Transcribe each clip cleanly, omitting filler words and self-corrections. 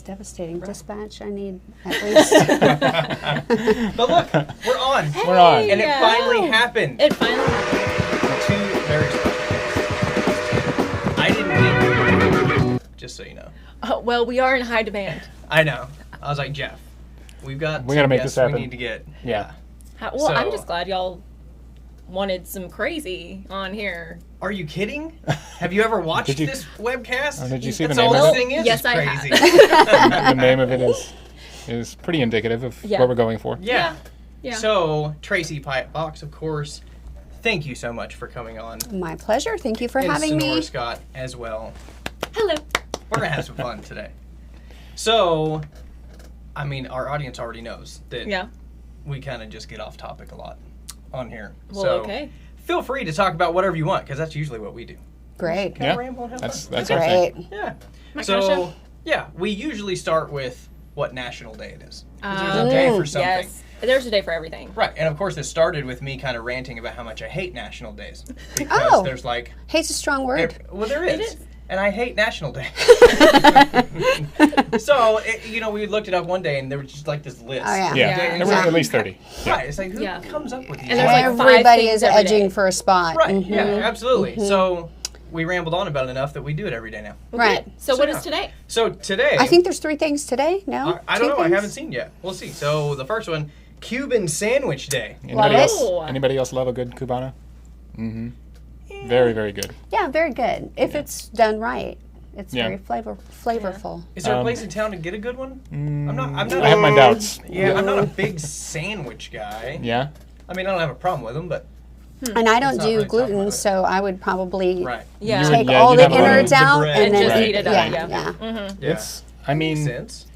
devastating. Dispatch, I need at least... But look, we're on. Hey, we're on. And it finally happened. It finally happened. Two very special guests. I didn't need just so you know. Well, we are in high demand. I know. I was like, Jeff, we got to make this happen. We need to get. Yeah. Well, I'm just glad y'all wanted some crazy on here. Are you kidding? Have you ever watched this webcast? Did you see the name of it? That's all this thing is. Yes, I crazy. have. The name of it is pretty indicative of what we're going for. Yeah. So, Tracy Piatt-Fox, of course, thank you so much for coming on. My pleasure. Thank you for having me. Senora Scott as well. Hello. We're going to have some fun today. So, I mean, our audience already knows that we kind of just get off topic a lot on here. Well, so, okay. Feel free to talk about whatever you want, because that's usually what we do. Great. Ramble and have that's fun. our great. Thing. Yeah. My kind of show. Yeah, we usually start with what national day it is. There's a day for something. Yes. There's a day for everything. Right, and of course this started with me kind of ranting about how much I hate national days. Because there's like... Hate's a strong word. Well, there is. It is. And I hate National Day. So, we looked it up one day, and there was just like this list. Oh, yeah. Yeah. There were at least 30. Right. It's like, who comes up with these? And there's like everybody is edging for a spot. Right. Mm-hmm. Yeah, absolutely. Mm-hmm. So, we rambled on about it enough that we do it every day now. Right. So what is today? So, today... I think there's 3 things today, no? I don't know. I haven't seen yet. We'll see. So, the first one, Cuban Sandwich Day. Anybody else love a good Cubana? Mm-hmm. Very, very good. Yeah, very good. If it's done right. It's very flavorful. Yeah. Is there a place in town to get a good one? I'm not. I have my doubts. Yeah, I'm not a big sandwich guy. Yeah. I mean, I don't have a problem with them, but. And I don't do gluten, so I would probably take all the innards out and then just eat it up. Yeah. Mm-hmm. It's. I mean, makes sense.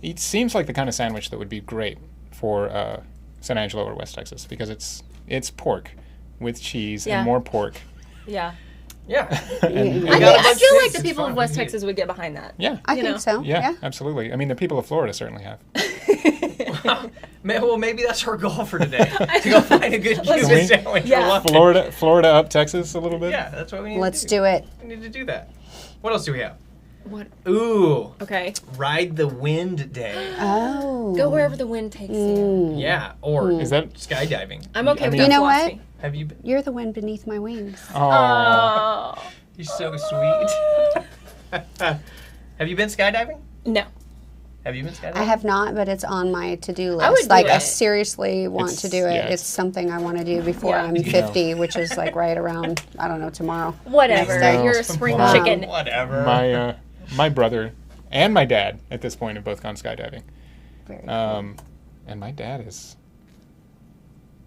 It seems like the kind of sandwich that would be great for San Angelo or West Texas because it's pork with cheese and more pork. Yeah. Yeah. I feel like the people of West Texas would get behind that. Yeah. I think so. Yeah, absolutely. I mean, the people of Florida certainly have. Well, maybe that's our goal for today. To go find a good Cuban sandwich. Yeah. Florida up Texas a little bit. Yeah, that's what we need Let's to do. do it. We need to do that. What else do we have? What? Ooh. Okay. Ride the Wind Day. Oh. Go wherever the wind takes you. Yeah, or is that skydiving? I'm okay with that. You know what? Have you been? You're the wind beneath my wings. Oh. You're so sweet. Have you been skydiving? No. Have you been skydiving? I have not, but it's on my to-do list. I would do I it. seriously want to do it. Yeah, it's something I want to do before I'm 50, which is like right around, I don't know, tomorrow. Whatever. You're a spring chicken. Whatever. My brother and my dad at this point have both gone skydiving. Very cool. And my dad is,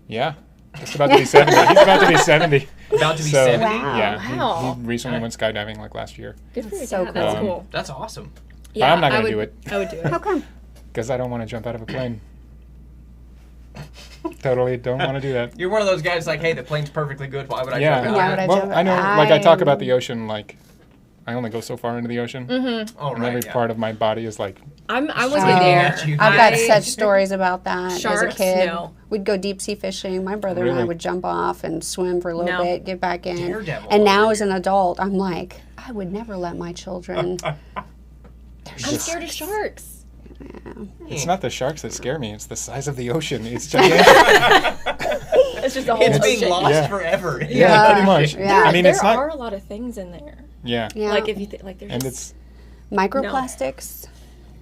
just about to be 70. He's about to be 70. About to be 70? Wow. Yeah. He recently went skydiving like last year. Good for you. So That's cool. cool. That's awesome. But I'm not going to do it. I would do it. How come? Because I don't want to jump out of a plane. Totally don't want to do that. You're one of those guys like, hey, the plane's perfectly good. Why would I Yeah. jump out? Why would I Well, jump I know, out? like I talk about the ocean, like I only go so far into the ocean. Mm-hmm. Oh, And right. every part of my body is like, I'm with you Oh, there. I've got such stories about that Sharks? as a kid. No. We'd go deep sea fishing. My brother and I Really? would jump off and swim for a little bit, get back in. Daredevil And now over as an adult, I'm like, I would never let my children. I'm scared of sharks. it's not the sharks that scare me. It's the size of the ocean. It's gigantic. It's just a whole It's ocean. being lost Yeah. forever. Yeah, pretty much. Yeah. I mean, there it's not. are a lot of things in there. Yeah. Yeah. Like if you like, there's And just, it's Microplastics.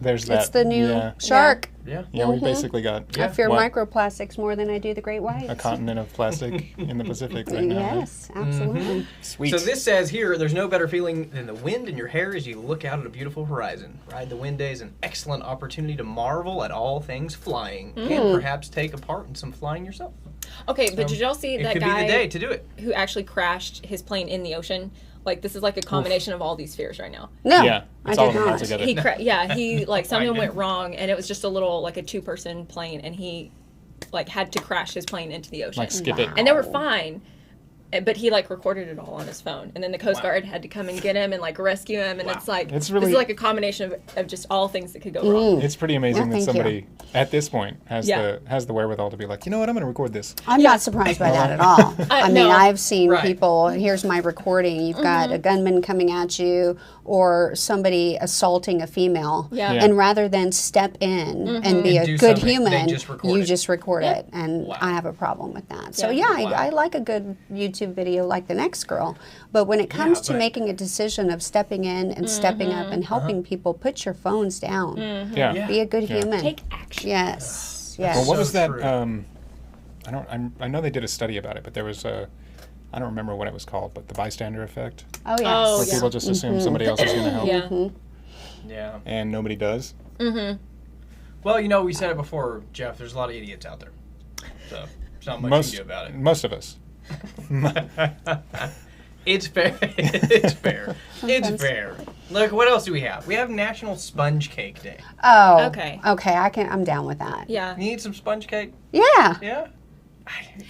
there's that. It's the new Yeah. shark. Yeah. Yeah, we basically got I fear what, microplastics more than I do the great whites. a continent of plastic in the Pacific right now. right? Yes, absolutely. Sweet. So this says here, there's no better feeling than the wind in your hair as you look out at a beautiful horizon. Ride the Wind Day is an excellent opportunity to marvel at all things flying and perhaps take a part in some flying yourself. okay, but did y'all see It that could guy be the day to do it. who actually crashed his plane in the ocean? Like this is like a combination of all these fears right now. No, Yeah, I it's all did of them all not. together. He like something went wrong and it was just a little like a 2-person plane and he like had to crash his plane into the ocean. Like skip it. And they were fine, but he like recorded it all on his phone, and then the Coast Guard had to come and get him and like rescue him, and it's like it's really, this is like a combination of just all things that could go wrong. It's pretty amazing that somebody at this point has the wherewithal to be like, you know what, I'm going to record this. I'm not surprised by that at all. I mean, I've seen people. Here's my recording. You've got a gunman coming at you, or somebody assaulting a female, and rather than step in and be a good human, you just record it, and I have a problem with that. So I like a good YouTube video like the next girl, but when it comes to making a decision of stepping in and stepping up and helping people, put your phones down. Be a good human. Take action. Yes. Well, what was that? I know they did a study about it, but there was a. I don't remember what it was called, but the bystander effect. Oh yeah. Where people just assume somebody else is going to help. Yeah. And nobody does. Well, we said it before, Jeff. There's a lot of idiots out there, so there's not much you can do about it. Most of us. It's fair. It's fair. It's fair. Look, what else do we have? We have National Sponge Cake Day. Oh. Okay. Okay, I'm down with that. Yeah. You need some sponge cake? Yeah. Yeah.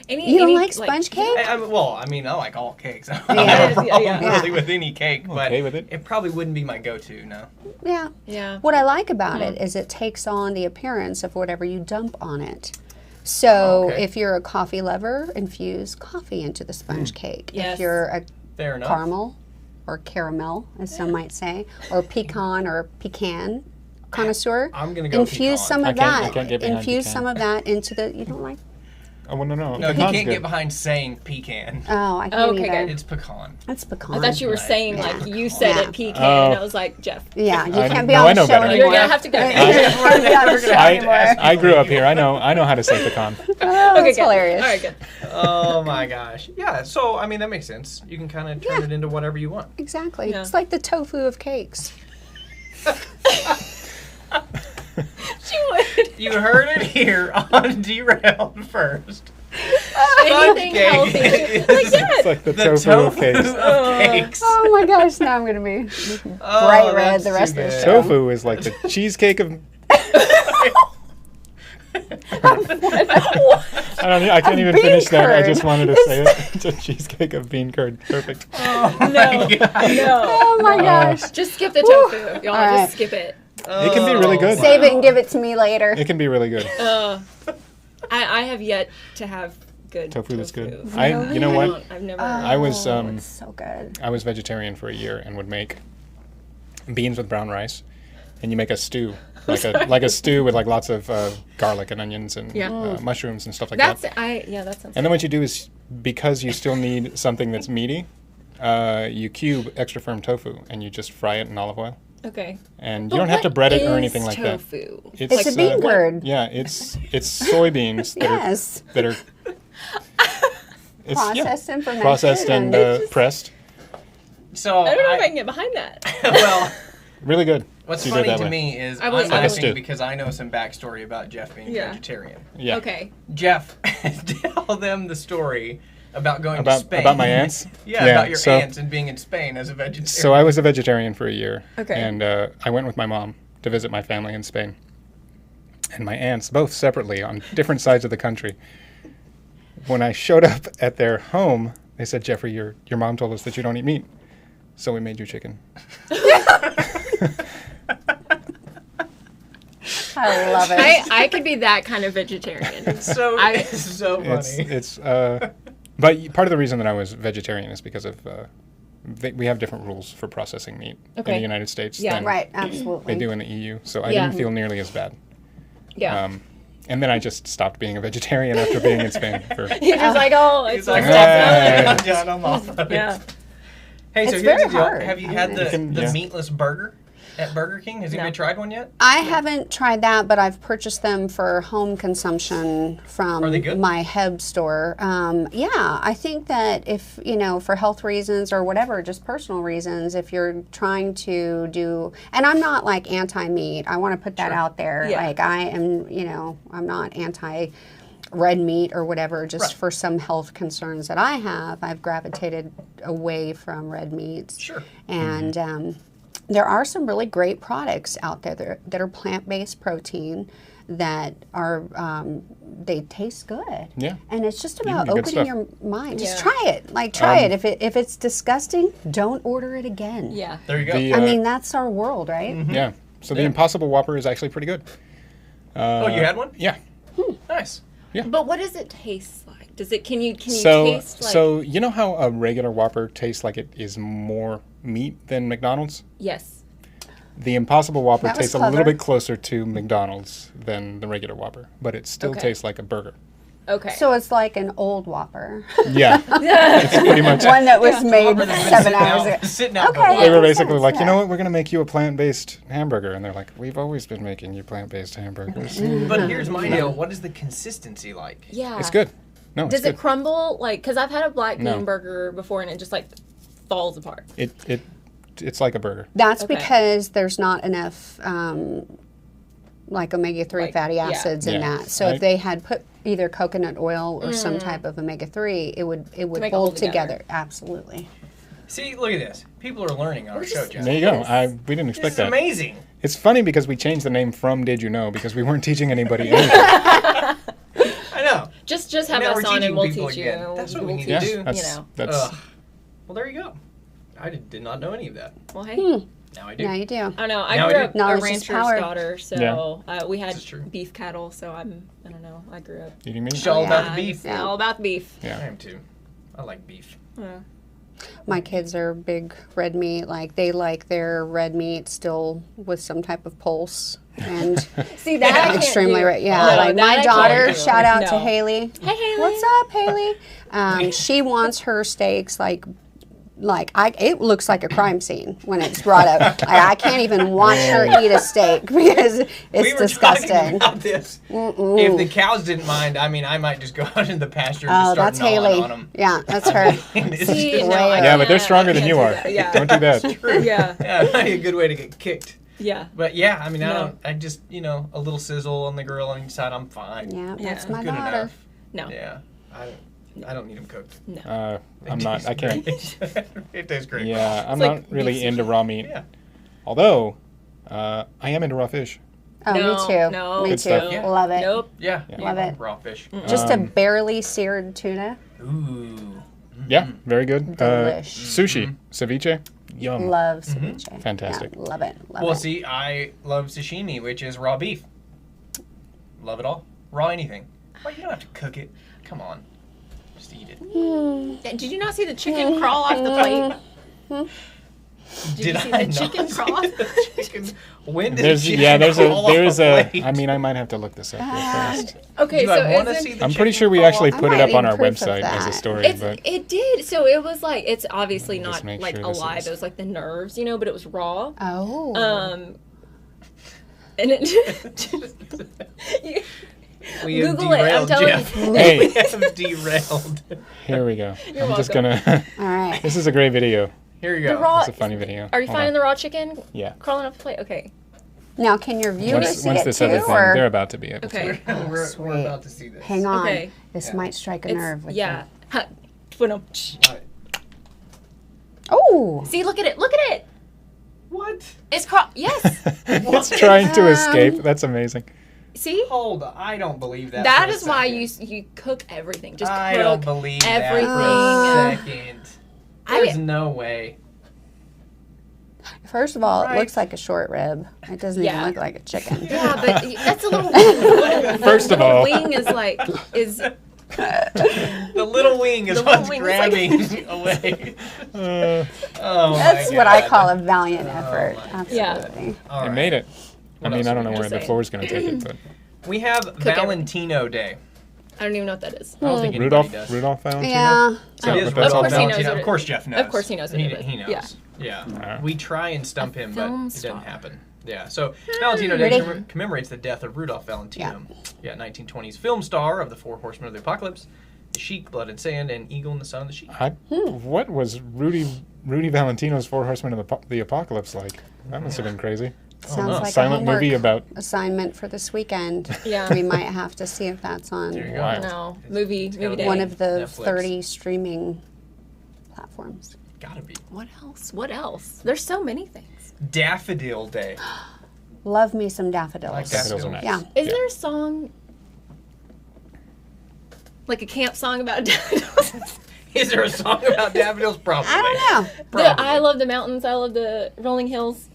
You don't like sponge cake? I like all cakes. I have a problem really with any cake, but with it. It probably wouldn't be my go-to, no. Yeah. Yeah. What I like about it is it takes on the appearance of whatever you dump on it. So if you're a coffee lover, infuse coffee into the sponge cake. Yes. If you're a Fair enough. caramel or caramel, as some might say, or pecan or pecan connoisseur, I'm gonna go infuse pecan. some of I can't get behind infuse pecan. some of that into the. You don't like? Oh, well, no. No, you Pecan's can't good. get behind saying pecan. Oh, I can't Okay, either. good. It's pecan. It's pecan. I thought you were saying like you said it pecan, and I was like Jeff. Yeah, you I can't be know- on I the know show better. anymore. You're gonna have to go. We're never gonna be on the show anymore. I grew up here. I know how to say pecan. Oh, Okay, it's good. hilarious. All right, good. Oh my gosh. Yeah, so I mean that makes sense. You can kind of turn it into whatever you want. Exactly. Yeah. It's like the tofu of cakes. She would. You heard it here on Derailed first. Anything cake healthy. is- Like, yes. It's like the The tofu of cakes. of cakes. Oh my gosh! Now I'm gonna be Oh, bright red that's the rest too of the good. show. Tofu is like the cheesecake of. I can't even bean finish that. I curd. just wanted to say it. It's a cheesecake of bean curd. Perfect. No. Oh my gosh! Just skip the tofu. Y'all All right. just skip it. It can be really good. Save it and give it to me later. It can be really good. I have yet to have good Tofu that's good. Really? You know what? I've never. I was It's so good. I was vegetarian for a year and would make beans with brown rice, and you make a stew, like a stew with like lots of garlic and onions and mushrooms and stuff like that. That sounds. And then what you do is, because you still need something that's meaty, you cube extra firm tofu and you just fry it in olive oil. Okay. And you don't have to bread it or anything like that. Tofu? It's a bean curd. Yeah, it's soybeans Yes. that are it's, Processed and fermented. processed and pressed. So I don't know if I can get behind that. well, Really good. what's You do it funny that to way. me is I I'm was- Like a laughing stew. because I know some backstory about Jeff being vegetarian. Yeah. Okay. Jeff, tell them the story about going to About Spain. my aunts? Yeah, Yeah, about your so- aunts and being in Spain as a vegetarian. So I was a vegetarian for a year. Okay. And I went with my mom to visit my family in Spain. And my aunts, both separately on different sides of the country. When I showed up at their home, they said, Jeffrey, your mom told us that you don't eat meat. So we made you chicken. I love it. I could be that kind of vegetarian. so I- so funny. But part of the reason that I was vegetarian is because of we have different rules for processing meat in Okay. the United States Yeah. than Right, absolutely. they do in the EU. So I Yeah. didn't feel nearly as bad. Yeah. And then I just stopped being a vegetarian after being in Spain for. You're just like, oh, it's He's like, like, Yeah. I'm done, I'm off of it. yeah. Hey, so It's here's very the deal. hard. Have you had the, You can- the yeah. meatless burger at Burger King? Has anybody tried one yet? I haven't tried that, but I've purchased them for home consumption from Are they good? my Heb store. Yeah, I think that if, for health reasons or whatever, just personal reasons, if you're trying to do, and I'm not like anti-meat, I want to put that out there. Yeah. Like I am, I'm not anti red meat or whatever, just Right. for some health concerns that I have, I've gravitated away from red meats. Sure. And there are some really great products out there that are plant-based protein that are they taste good. Yeah. And it's just about opening your mind. Just Yeah. try it. Like try it. If it's disgusting, don't order it again. Yeah. There you go. I mean, that's our world, right? Yeah. So the Impossible Whopper is actually pretty good. Oh, you had one? Yeah. Nice. Yeah. But what does it taste like? Does it? Can you taste like? So you know how a regular Whopper tastes like it is more meat than McDonald's? Yes. The Impossible Whopper That was tastes a clever. little bit closer to McDonald's than the regular Whopper, but it still Okay. tastes like a burger. Okay. So it's like an old Whopper. Yeah. It's pretty much. One that was made Whopper that's been 7 sitting hours out- ago. Sitting out Okay. They were makes basically sense, like, you yeah. know what, we're going to make you a plant-based hamburger. And they're like, we've always been making you plant-based hamburgers. But here's my deal. What is the consistency like? yeah. It's good. No, Does it's it good. crumble? Like, because I've had a black bean No. burger before and it just like falls apart. It's like a burger. That's Okay. because there's not enough like omega-3 Like, fatty yeah. acids in Yeah. that. So if they had put either coconut oil or some type of omega-3, it would make it hold hold together. together. Absolutely. See, look at this. People are learning on our show, Jeff. There you go. Yes. We didn't This expect is that. amazing. It's funny because we changed the name from Did You Know because we weren't teaching anybody anything. I know. Just have Now us we're on and teaching we'll people teach again. you. That's what we We'll need teach to Yeah, do. that's Ugh. Well, there you go. I did not know any of that. Well, hey. Now I do. Now you do. I don't know. I Now grew I do. up a Knowledge is rancher's power. daughter, so we had This is true. beef cattle. So I don't know. I grew up. Eating meat? It's all about Yeah, the beef. it's all about the beef. I Yeah. am too. I like beef. Yeah. My kids are big red meat. Like they like their red meat still with some type of pulse. And See that I can't extremely do. red. Yeah, No, like that I my can't daughter. do. Shout out to No. Haley. Hey, Haley. What's up, Haley? She wants her steaks it looks like a crime scene when it's brought up. I can't even watch her eat a steak because it's We were disgusting. talking about this. If the cows didn't mind, I mean, I might just go out in the pasture and Oh, just start that's gnawing Haley. on them. Yeah, that's her. See, no, I Yeah, but they're can't- stronger I than can't you do are. that. Yeah. Don't do that. Yeah. Yeah, that'd be a good way to get kicked. Yeah. But yeah, I mean, No. I just, a little sizzle on the grill on each side, I'm fine. Yeah, that's Yeah. my Good daughter. enough. No. Yeah. I don't need them cooked. I'm not. I can't. It tastes great. Yeah, I'm like not really beef into raw meat. Yeah. Although, I am into raw fish. Oh, No, me too. no. Me Good too. stuff. Yeah. Love it. Nope. Yeah. Love it. Raw fish. Just a barely seared tuna. Ooh. Yeah, very good. Delish. Sushi, ceviche, yum. Love ceviche. Fantastic. Yeah, love it. Love Well, it. see, I love sashimi, which is raw beef. Love it all. Raw anything. Well, you don't have to cook it. Come on. Just eat it. Did you not see the chicken crawl off the plate? Did you see the chicken crawl off? the chicken? When did There's the chicken crawl off there's the a. plate? I mean, I might have to look this up real fast. Okay, Do so I want to is see it, the I'm pretty chicken sure we crawl actually off? put it might up on need our proof of website as a that. story, but it did. So it was like it's obviously Let me just not make like sure this alive. is- It was like the nerves, but it was raw. Oh. And it. We have Google it, I'm derailed, telling Jeff. you. Hey. We have derailed. here we go. You're I'm just welcome. gonna. All right. This is a great video. Here you The go. raw. It's a funny video. Are you Hold finding on. the raw chicken Yeah. crawling off the plate? Okay. Now, can your viewers see Once it this too, other thing, or they're about to be able Okay. to. We're sweet. about to see this. hang on? Okay. This Yeah. might strike a It's, nerve with yeah. you. Ha. Bueno. Oh. See, look at it. Look at it. What? It's Yes. It's trying to escape. That's amazing. See. Hold on. I don't believe that. That for a is why second. you cook everything. Just I cook don't believe everything. that for a second. I- There's no way. First of all, Right. it looks like a short rib. It doesn't Yeah. even look like a chicken. Yeah, but that's a little. First of little all- wing is The little wing is The little what's wing is like- grabbing away. Uh, Oh, That's my what I God. call a valiant effort. my Yeah. Absolutely. All I right. made it. I What mean, else I are don't we know where Just the saying. floor's going to take it, but We have Valentino Day. I don't even know what that is. I don't think anybody Rudolph does. Valentino. Yeah. So it is But that's Rudolph all course he knows Valentino. what it Of course is. Jeff knows. Of course he knows what it is. He knows. Yeah. Yeah. We try and stump him, but film it doesn't star. happen. Yeah. So Valentino Day Ready? commemorates the death of Rudolph Valentino. Yeah. 1920s film star of the Four Horsemen of the Apocalypse, The Sheik, Blood and Sand, and Eagle and the Son of the Sheik. What was Rudy Valentino's Four Horsemen of the Apocalypse like? That must have been crazy. Sounds no. like Silent a homework movie about. assignment for this weekend. Yeah. We might have to see if that's on There you go. Wild. No, movie gotta be day. one of the Netflix. 30 streaming platforms. Gotta be. What else? What else? There's so many things. Daffodil Day. Love me some daffodils. I like daffodils are nice. Yeah. Isn't there a song, like a camp song about daffodils? Is there a song about daffodils? Probably. I don't know. I love the mountains. I love the rolling hills.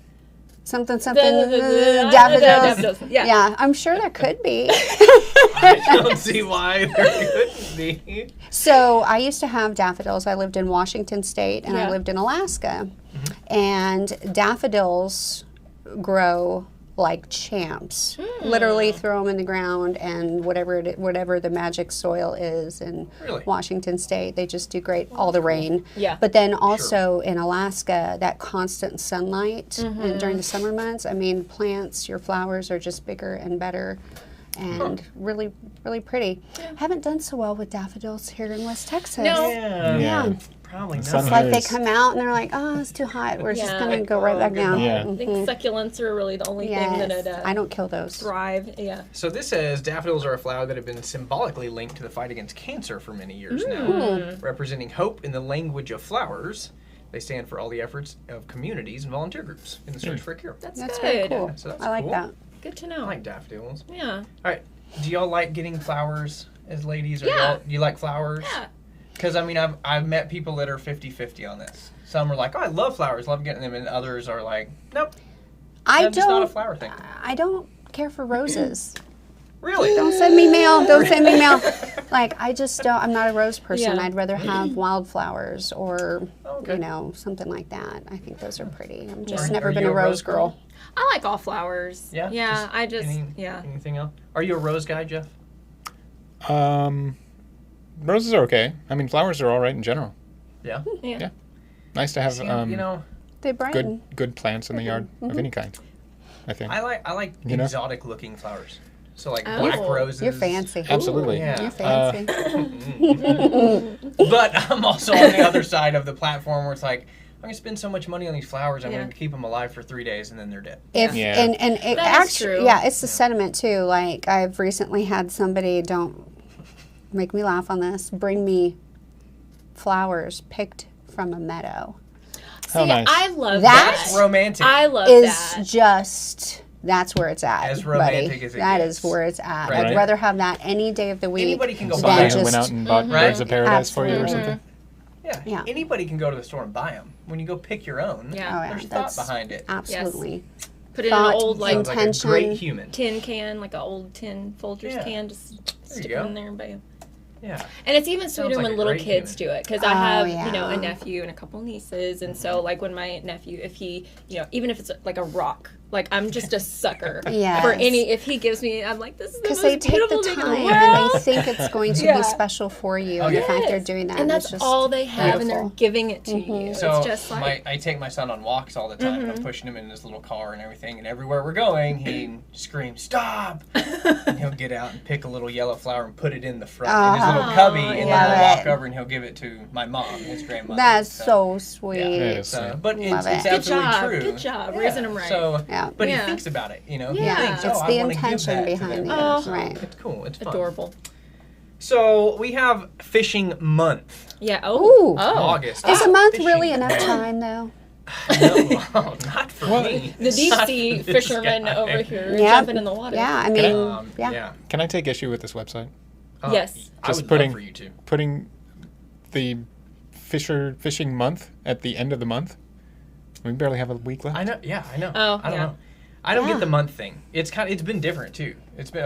Something, daffodils. daffodils. Yeah, I'm sure there could be. I don't see why there couldn't be. So I used to have daffodils. I lived in Washington State and I lived in Alaska. And daffodils grow like champs. Literally throw them in the ground, and whatever the magic soil is in Washington State, they just do great. All the rain. Yeah. But then also in Alaska, that constant sunlight and during the summer months, I mean, plants, your flowers are just bigger and better. And really, really pretty. Yeah. Haven't done so well with daffodils here in West Texas. No. Yeah. Probably not. It's like they come out and they're like, oh, it's too hot. We're just going to go right back down. Yeah. I think succulents are really the only thing that I don't kill those. Thrive. Yeah. So this says daffodils are a flower that have been symbolically linked to the fight against cancer for many years now. Representing hope in the language of flowers, they stand for all the efforts of communities and volunteer groups in the search for a cure. That's very cool. So that's I like that. Good to know. I like daffodils. Yeah. All right. Do y'all like getting flowers as ladies? Or do you like flowers? Yeah. Because, I mean, I've met people that are 50-50 on this. Some are like, oh, I love flowers, love getting them. And others are like, nope. It's not a flower thing. I don't care for roses. Really? Don't send me mail. Don't send me mail. Like, I just don't. I'm not a rose person. I'd rather have wildflowers or, you know, something like that. I think those are pretty. I've just never been a rose girl. I like all flowers. Yeah? Yeah, Anything else? Are you a rose guy, Jeff? Roses are okay. I mean, flowers are all right in general. Yeah? Yeah. Nice to have you know, they brighten. good plants in the yard of any kind, I think. I like exotic looking flowers. So like black roses. You're fancy. Absolutely. Yeah. You're fancy. But I'm also on the other side of the platform where it's like, I'm going to spend so much money on these flowers, I'm going to keep them alive for 3 days and then they're dead. And it actually, it's the sentiment too. Like, I've recently had somebody, don't make me laugh on this, bring me flowers picked from a meadow. See, nice. I love that. That's romantic. I love that. That's where it's at. As romantic buddy. as it That gets. is where it's at. Right. I'd rather have that any day of the week. Anybody can go buy them. Went out and bought Birds of Paradise for you or something? Yeah. Anybody can go to the store and buy them. When you go pick your own, there's thought behind it. Absolutely. Yes. Put it in an old like a great human tin can, like an old tin Folgers can. Just stick it in there and bam. Yeah. And it's even sweeter when little kids do it, because I have, you know, a nephew and a couple nieces, and so like when my nephew, if he, you know, even if it's like a rock, like I'm just a sucker for any. If he gives me, I'm like, this is the most beautiful thing in the world. Because they take the time and they think it's going to be special for you. And the fact they're doing that, and that's just all they have, and they're giving it to you. So it's just like I take my son on walks all the time, and I'm pushing him in this little car and everything, and everywhere we're going, he screams, "Stop!" And he'll get out and pick a little yellow flower and put it in the front in his little cubby, and then we'll walk over and he'll give it to my mom, his grandmother. That's so sweet. Yeah. But it's absolutely true. Good job, raising him right. So, but he thinks about it, you know. Yeah, he thinks, it's the intention behind it. Right. It's cool. It's fun. Adorable. So we have fishing month. Yeah. August. Is a month really enough time though? No, not for me. The deep sea fishermen over here jumping in the water. Yeah, I mean, Can I take issue with this website? Yes. I would love for you to. Putting the fishing month at the end of the month. We barely have a week left. I know. Yeah, I know. Oh, I don't know. I don't get the month thing. It's been different too. It's been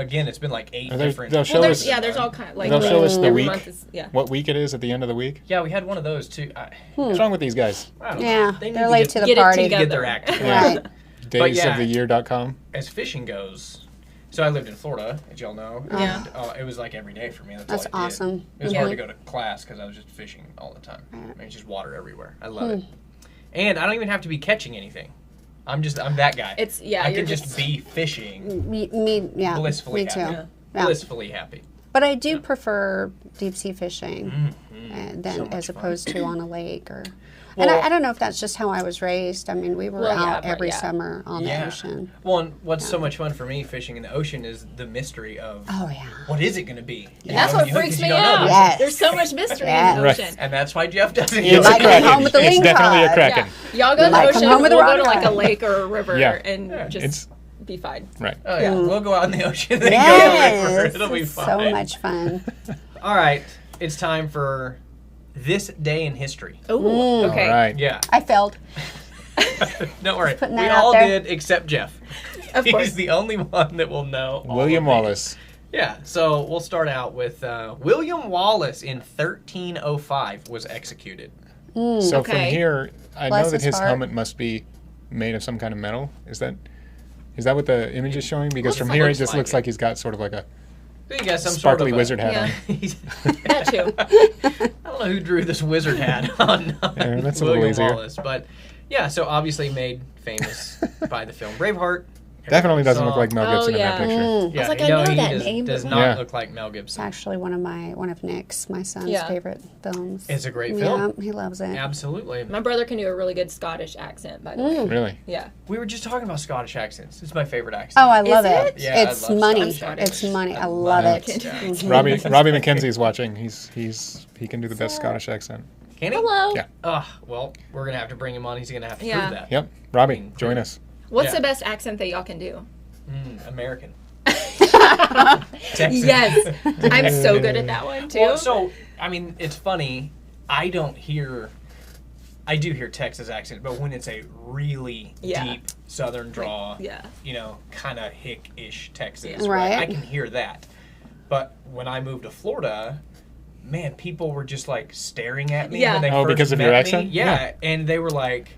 like 8 different. They'll show us. There's all kind of like. They'll show us the week. Is, what week it is at the end of the week. Yeah, we had one of those too. What's wrong with these guys? Yeah, they're late to the party. They get their act together. Right. Daysoftheyear.com. As fishing goes, so I lived in Florida, as y'all know. Yeah. And, it was like every day for me. That's all I did. awesome. It was hard to go to class because I was just fishing all the time. I mean, it's just water everywhere. I love it. And I don't even have to be catching anything. I'm that guy. I can just be fishing. Blissfully happy. Too. Blissfully happy. But I do prefer deep sea fishing so as fun. opposed to on a lake or. And I don't know if that's just how I was raised. I mean, we were out every summer on the ocean. Well, and what's so much fun for me fishing in the ocean is the mystery of what is it going to be? And that's what freaks me out. There's so much mystery in the ocean. And that's why Jeff doesn't You might come home with the It's definitely a kraken. Y'all go to the ocean, we'll go to like a lake or a river and just be fine. Right. Oh, yeah. We'll go out in the ocean and go over. It'll be fine. So much fun. All right. It's time for This Day in History. Oh, okay. All right. Yeah. I failed. Don't worry. Putting We that out all there. did except Jeff. Of course. He's the only one that will know. William Wallace. Yeah. So we'll start out with William Wallace in 1305 was executed. So from here, I Bless know that his his heart. helmet must be made of some kind of metal. Is that what the image is showing? Because from Looks here, it like just it. looks like he's got sort of like a So you got some sparkly sort of wizard hat Yeah. on. That too. I don't know who drew this wizard hat on Yeah, that's a little William easier. Wallace, but yeah, so obviously made famous by the film Braveheart. Definitely doesn't look Saw- like Mel Gibson in yeah. that picture. Yeah, like, I no, know he that name, does but- not Yeah. look like Mel It's Gibson. actually one of Nick's, my son's Yeah. favorite films. It's a great film. Yeah, he loves it. Absolutely. My brother can do a really good Scottish accent, by the way. Really? Yeah. We were just talking about Scottish accents. It's my favorite accent. Oh, I love Is it. it? Yeah, I It's love money. Scottish. It's money. I I love love it. it. Yeah. Mhm. Robbie McKenzie's watching. He can do the best Scottish accent. Can he? Hello. Yeah. Well, we're going to have to bring him on. He's going to have to Yeah. prove that. Yep. Robbie, join us. What's Yeah. the best accent that y'all can do? American. Texan. Yes. I'm so good at that one, too. Well, so, I mean, it's funny. I do hear Texas accent, but when it's a really Yeah. deep Southern draw, yeah. kind of hick-ish Texas, Yeah. Right. I can hear that. But when I moved to Florida, man, people were just like staring at me Yeah. when they Oh, first because of met your me. accent? Yeah, Yeah. and they were like,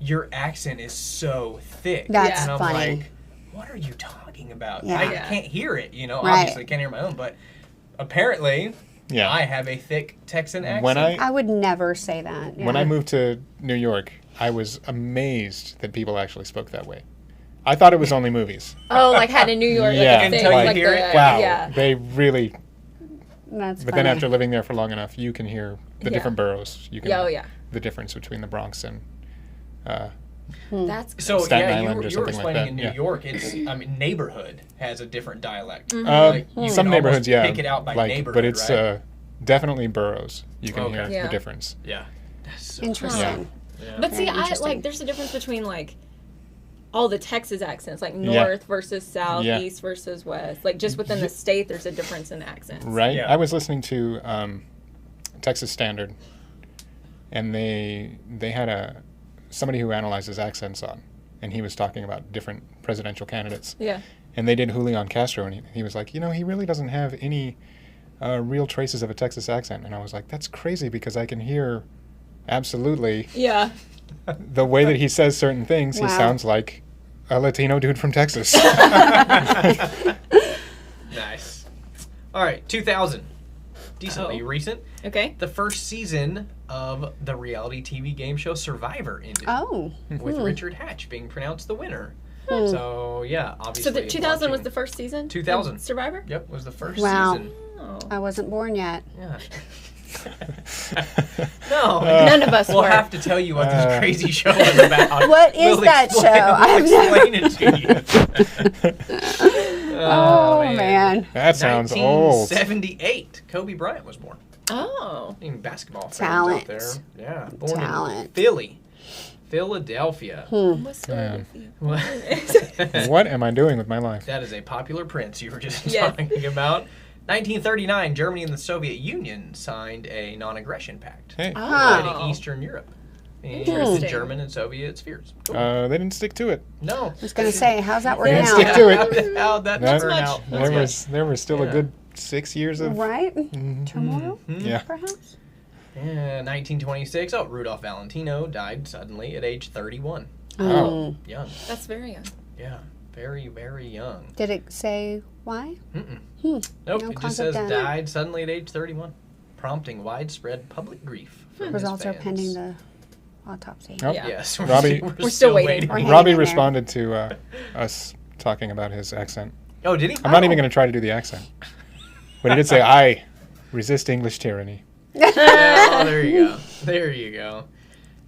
"Your accent is so thick." That's and I'm funny. like, "What are you talking about? Yeah. I Yeah. can't hear it. Right. Obviously can't hear my own, but apparently." Yeah. I have a thick Texan accent. When I would never say that. When yeah. I moved to New York, I was amazed that people actually spoke that way. I thought it was only movies. Oh, like had in New York. Yeah. Like a thing, Until you like hear the, it. Wow. Yeah. They really. That's But funny. then after living there for long enough, you can hear the Yeah. different boroughs. You can Yeah, oh, yeah. the difference between the Bronx and. That's So Staten yeah, Island or you were something like explaining that, in New yeah. York, it's neighborhood has a different dialect. Mm-hmm. Like, you Some can neighborhoods, almost yeah, pick it out by like, neighborhood, but it's right? definitely boroughs. You can Okay. hear Yeah. the difference. Yeah, that's so Interesting. Yeah. But see, Very I interesting. like. There's a difference between like all the Texas accents, like Yeah. north versus south, Yeah. east versus west. Like just within the state, there's a difference in accents. Right. Yeah. I was listening to Texas Standard, and they had somebody who analyzes accents on, and he was talking about different presidential candidates. Yeah. And they did Julian Castro, and he was like, he really doesn't have any real traces of a Texas accent. And I was like, that's crazy because I can hear absolutely Yeah. the way that he says certain things. Wow. He sounds like a Latino dude from Texas. Nice. All right, 2000, decently recent. Okay. The first season of the reality TV game show Survivor ended, Oh. with Richard Hatch being pronounced the winner. So yeah, obviously. So the 2000 was watching- the first season. 2000. of Survivor. Yep, was the first Wow. season. Oh. I wasn't born yet. Yeah. No. None of us We'll were. have to tell you what this crazy show is about. What is that show? I've We'll explain it to you. Oh, man. That sounds old. 1978, Kobe Bryant was born. Oh. Basketball fans Talent. out there. Yeah, born in Talent. Philadelphia. What's Man. the What am I doing with my life? That is a popular prince you were just Yes. talking about. 1939, Germany and the Soviet Union signed a non-aggression pact Hey, dividing Eastern Europe into the Interesting. German and Soviet spheres. Cool. they didn't stick to it. No. I was going to say, how's that working Didn't out? stick to it. How'd that That- turn out? There was still a Yeah. good 6 years of Right? Turmoil, yeah. perhaps? Yeah, 1926. Oh, Rudolph Valentino died suddenly at age 31. Oh, Young. That's very young. Yeah, very, very young. Did it say why? Mm-mm. No Nope, it just concept says of- died suddenly at age 31, prompting widespread public grief from his Results are fans. pending the autopsy. Oh. Yeah. Yes, Robbie- We're still waiting. We're hanging Robbie in there. responded to us talking about his accent. Oh, did he? I'm not even going to try to do the accent, but he did say, "I resist English tyranny." Oh, there you go. There you go.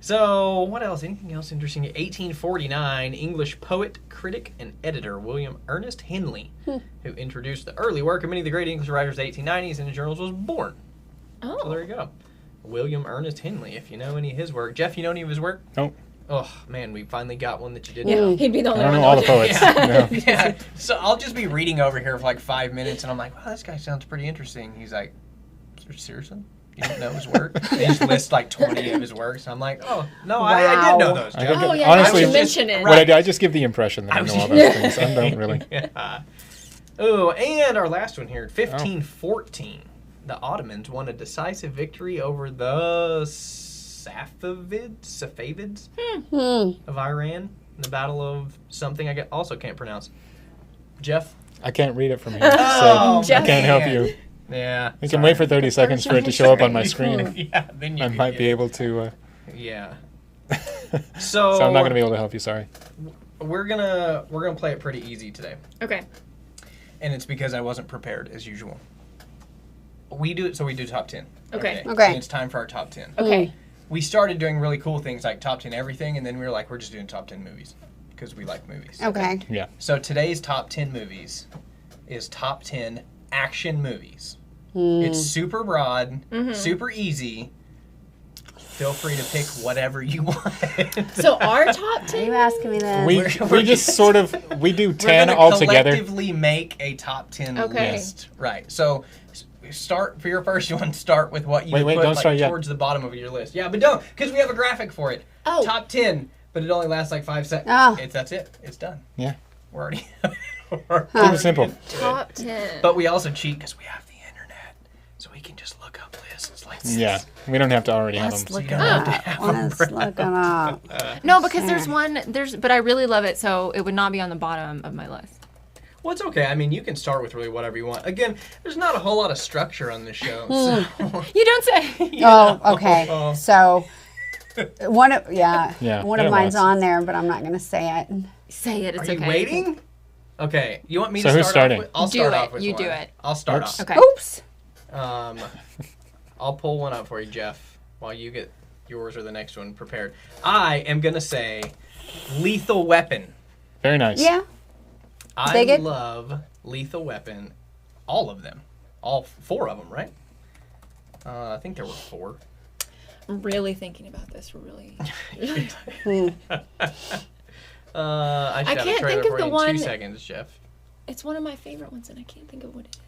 So, what else? Anything else interesting? 1849, English poet, critic, and editor William Ernest Henley, who introduced the early work of many of the great English writers of the 1890s and journals, was born. So there Oh. you go. William Ernest Henley, if you know any of his work. Jeff, you know any of his work? Nope. oh man, we finally got one that you didn't Yeah, know. he'd be the only I one. don't know all the poets. No. Yeah. So I'll just be reading over here for like 5 minutes, and I'm like, wow, this guy sounds pretty interesting. He's like, seriously? You don't know his work? He just lists like 20 of his works. I'm like, oh, no, I did know those. Honestly, mention it. What I do, I just give the impression that I know all those things. I don't really. Yeah. Oh, and our last one here, 1514. The Ottomans won a decisive victory over the Safavids of Iran in the Battle of something I also can't pronounce. Jeff? I can't read it from here, so Jeff. I can't help you. Yeah. You can wait for 30 seconds for it to show up on my screen. Yeah, then you I might be able to. Yeah. So I'm not going to be able to help you. Sorry. We're gonna play it pretty easy today. Okay. And it's because I wasn't prepared as usual. We do top 10. Okay. And it's time for our top 10. Okay. We started doing really cool things like top 10 everything, and then we were like, we're just doing top 10 movies because we like movies. Okay. Yeah. So today's top 10 movies is top 10 action movies. It's super broad, super easy. Feel free to pick whatever you want. So our top 10? Are you asking me this? We just sort of, we do 10 all together. Collectively make a top 10 list. Right. So start for your first one. Start with what you put don't start yet. towards the bottom of your list. Yeah, but don't, because we have a graphic for it. Oh. Top 10, but it only lasts like 5 seconds. Oh. That's it. It's done. Yeah. We're already. Keep it simple. Top 10. But we also cheat because we have the internet, so we can just look up lists like this. Yeah. We don't have to already have them. Let's look it up. Let's look it up. No, because there's one, but I really love it, so it would not be on the bottom of my list. Well, it's okay. I mean, you can start with really whatever you want. Again, there's not a whole lot of structure on this show. So. You don't say. Oh, okay. So one of one of mine's on there, but I'm not going to say it. Say it. It's Are okay. you waiting? Okay. You want me to So start who's starting? off with? I'll Do start it. off with You one. do it. I'll start Oops. off. Okay. Oops. I'll pull one up for you, Jeff, while you get yours or the next one prepared. I am going to say Lethal Weapon. Very nice. Yeah. I love Lethal Weapon. All of them. All 4 of them, right? I think there were 4. I'm really thinking about this. Really. I can't have a trailer think of for the you in one- 2 seconds, Jeff. It's one of my favorite ones, and I can't think of what it is.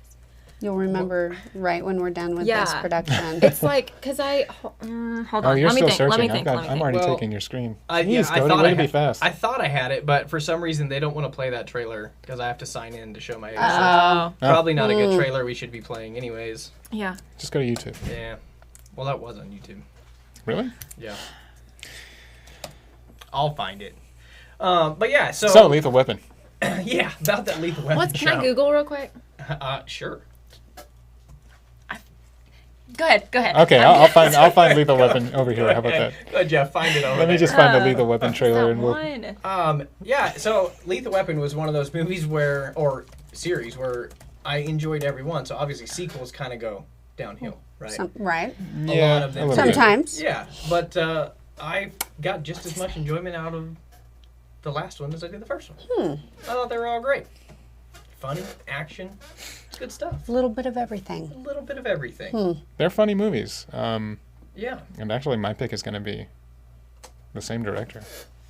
You'll remember right when we're done with this production. It's like, because hold on. Oh, you're Let me still think. searching. Let me think. I'm already taking your screen. I Cody, thought way to be fast. I thought I had it, but for some reason they don't want to play that trailer because I have to sign in to show my age. Oh. Probably not a good trailer we should be playing anyways. Yeah. Just go to YouTube. Yeah. Well, that was on YouTube. Really? Yeah. I'll find it. But yeah, So Lethal Weapon. yeah, about that Lethal Weapon Can I Google real quick? Sure. Go ahead. Okay, I'll find Lethal Weapon over here. How about that? Go ahead, Jeff, find it over Let me there. just find the Lethal Weapon trailer and we'll. Yeah, so Lethal Weapon was one of those movies or series where I enjoyed every one. So obviously sequels kind of go downhill, right? Right. A lot of them. Sometimes. Yeah, but I got just as much enjoyment out of the last one as I did the first one. I thought they were all great. Funny, action, it's good stuff. A little bit of everything. A little bit of everything. They're funny movies. Yeah. And actually, my pick is going to be the same director.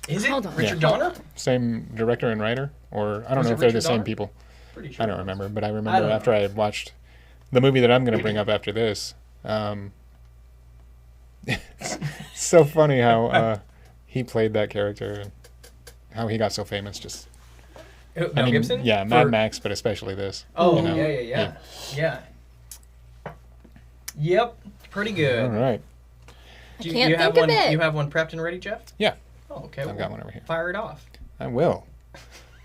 Is it Hold on. Richard Donner? Same director and writer, or I don't Was know it if they're the Richard same Donner? people. Pretty sure. I don't remember, but I I remember don't after I had watched the movie that I'm going to bring up after this. It's so funny how he played that character and how he got so famous. Just Mel Gibson? Yeah, Mad Max, but especially this. Oh, you know? Yeah. Yep, pretty good. All right. Do can't you have think of one? it. You have one prepped and ready, Jeff? Yeah. Oh, okay. I've got one over here. Fire it off. I will.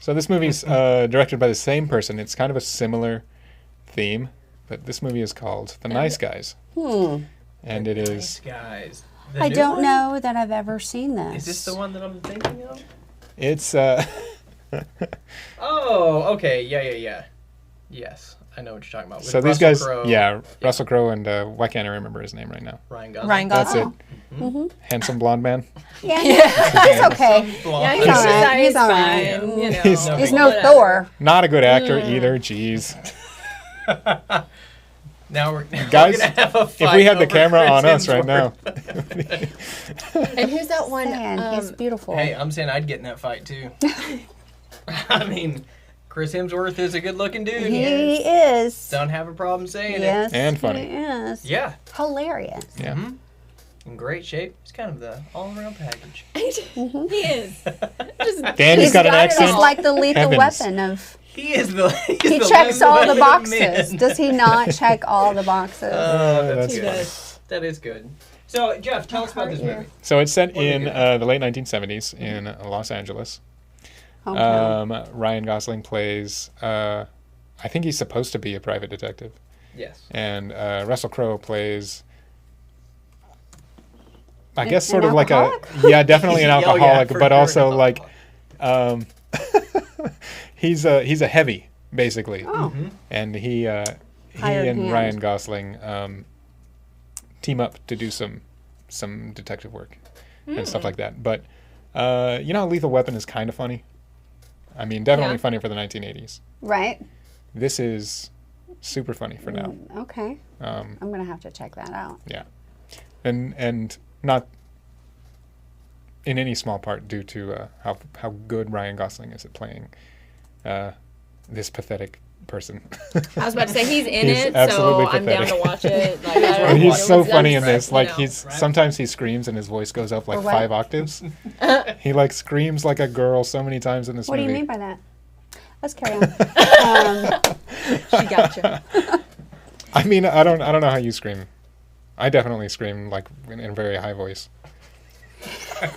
So this movie's directed by the same person. It's kind of a similar theme, but this movie is called The Nice Guys. And it is... Nice Guys. I don't know that I've ever seen this. Is this the one that I'm thinking of? It's... Oh, okay. Yeah. Yes, I know what you're talking about. With so these Russell guys... Crowe, Yeah, Russell Crowe and... why can't I remember his name right now? Ryan Gosling. Ryan That's Gosling. it. Handsome blonde man. Yeah, he's okay. Yeah, He's all right. He's all right. fine. You know. He's- He's no Thor. Not a good actor either. Jeez. Now we're guys. Gonna have a fight if we had the camera Chris on us right Hemsworth. now. And who's that one? He's beautiful. Hey, I'm saying I'd get in that fight too. I mean, Chris Hemsworth is a good-looking dude. He is. Don't have a problem saying it. Yes, And funny. He is. Yeah. Hilarious. Yeah. Mm-hmm. In great shape. He's kind of the all-around package. He is. Danny's got an accent. He's like the lethal Heavens. weapon of. He is the. He checks all the boxes. Does he not check all the boxes? That's He good. does. That is good. So, Jeff, tell us about this movie. So it's set in do? the late 1970s in Los Angeles. Hometown. Ryan Gosling plays, I think he's supposed to be a private detective. Yes. And Russell Crowe plays, I guess, An sort of like alcoholic? yeah, definitely an Oh, yeah, alcoholic, for but sure also an like, alcoholic. he's a heavy, basically. Oh. And he Hired and hand. Ryan Gosling team up to do some detective work and stuff like that. But you know, Lethal Weapon is kind of funny. I mean, definitely funny for the 1980s. Right. This is super funny for now. Okay. I'm gonna have to check that out. Yeah, and not in any small part due to how good Ryan Gosling is at playing this pathetic person. I was about to say he's in He's it, so absolutely I'm down to pathetic. watch it. Like, I don't He's know so what's funny done, in this. Like you know. sometimes he screams and his voice goes up like Or what? 5 octaves. He like screams like a girl so many times in this What movie. do you mean by that? Let's carry on. She gotcha. I mean, I don't know how you scream. I definitely scream like in a very high voice.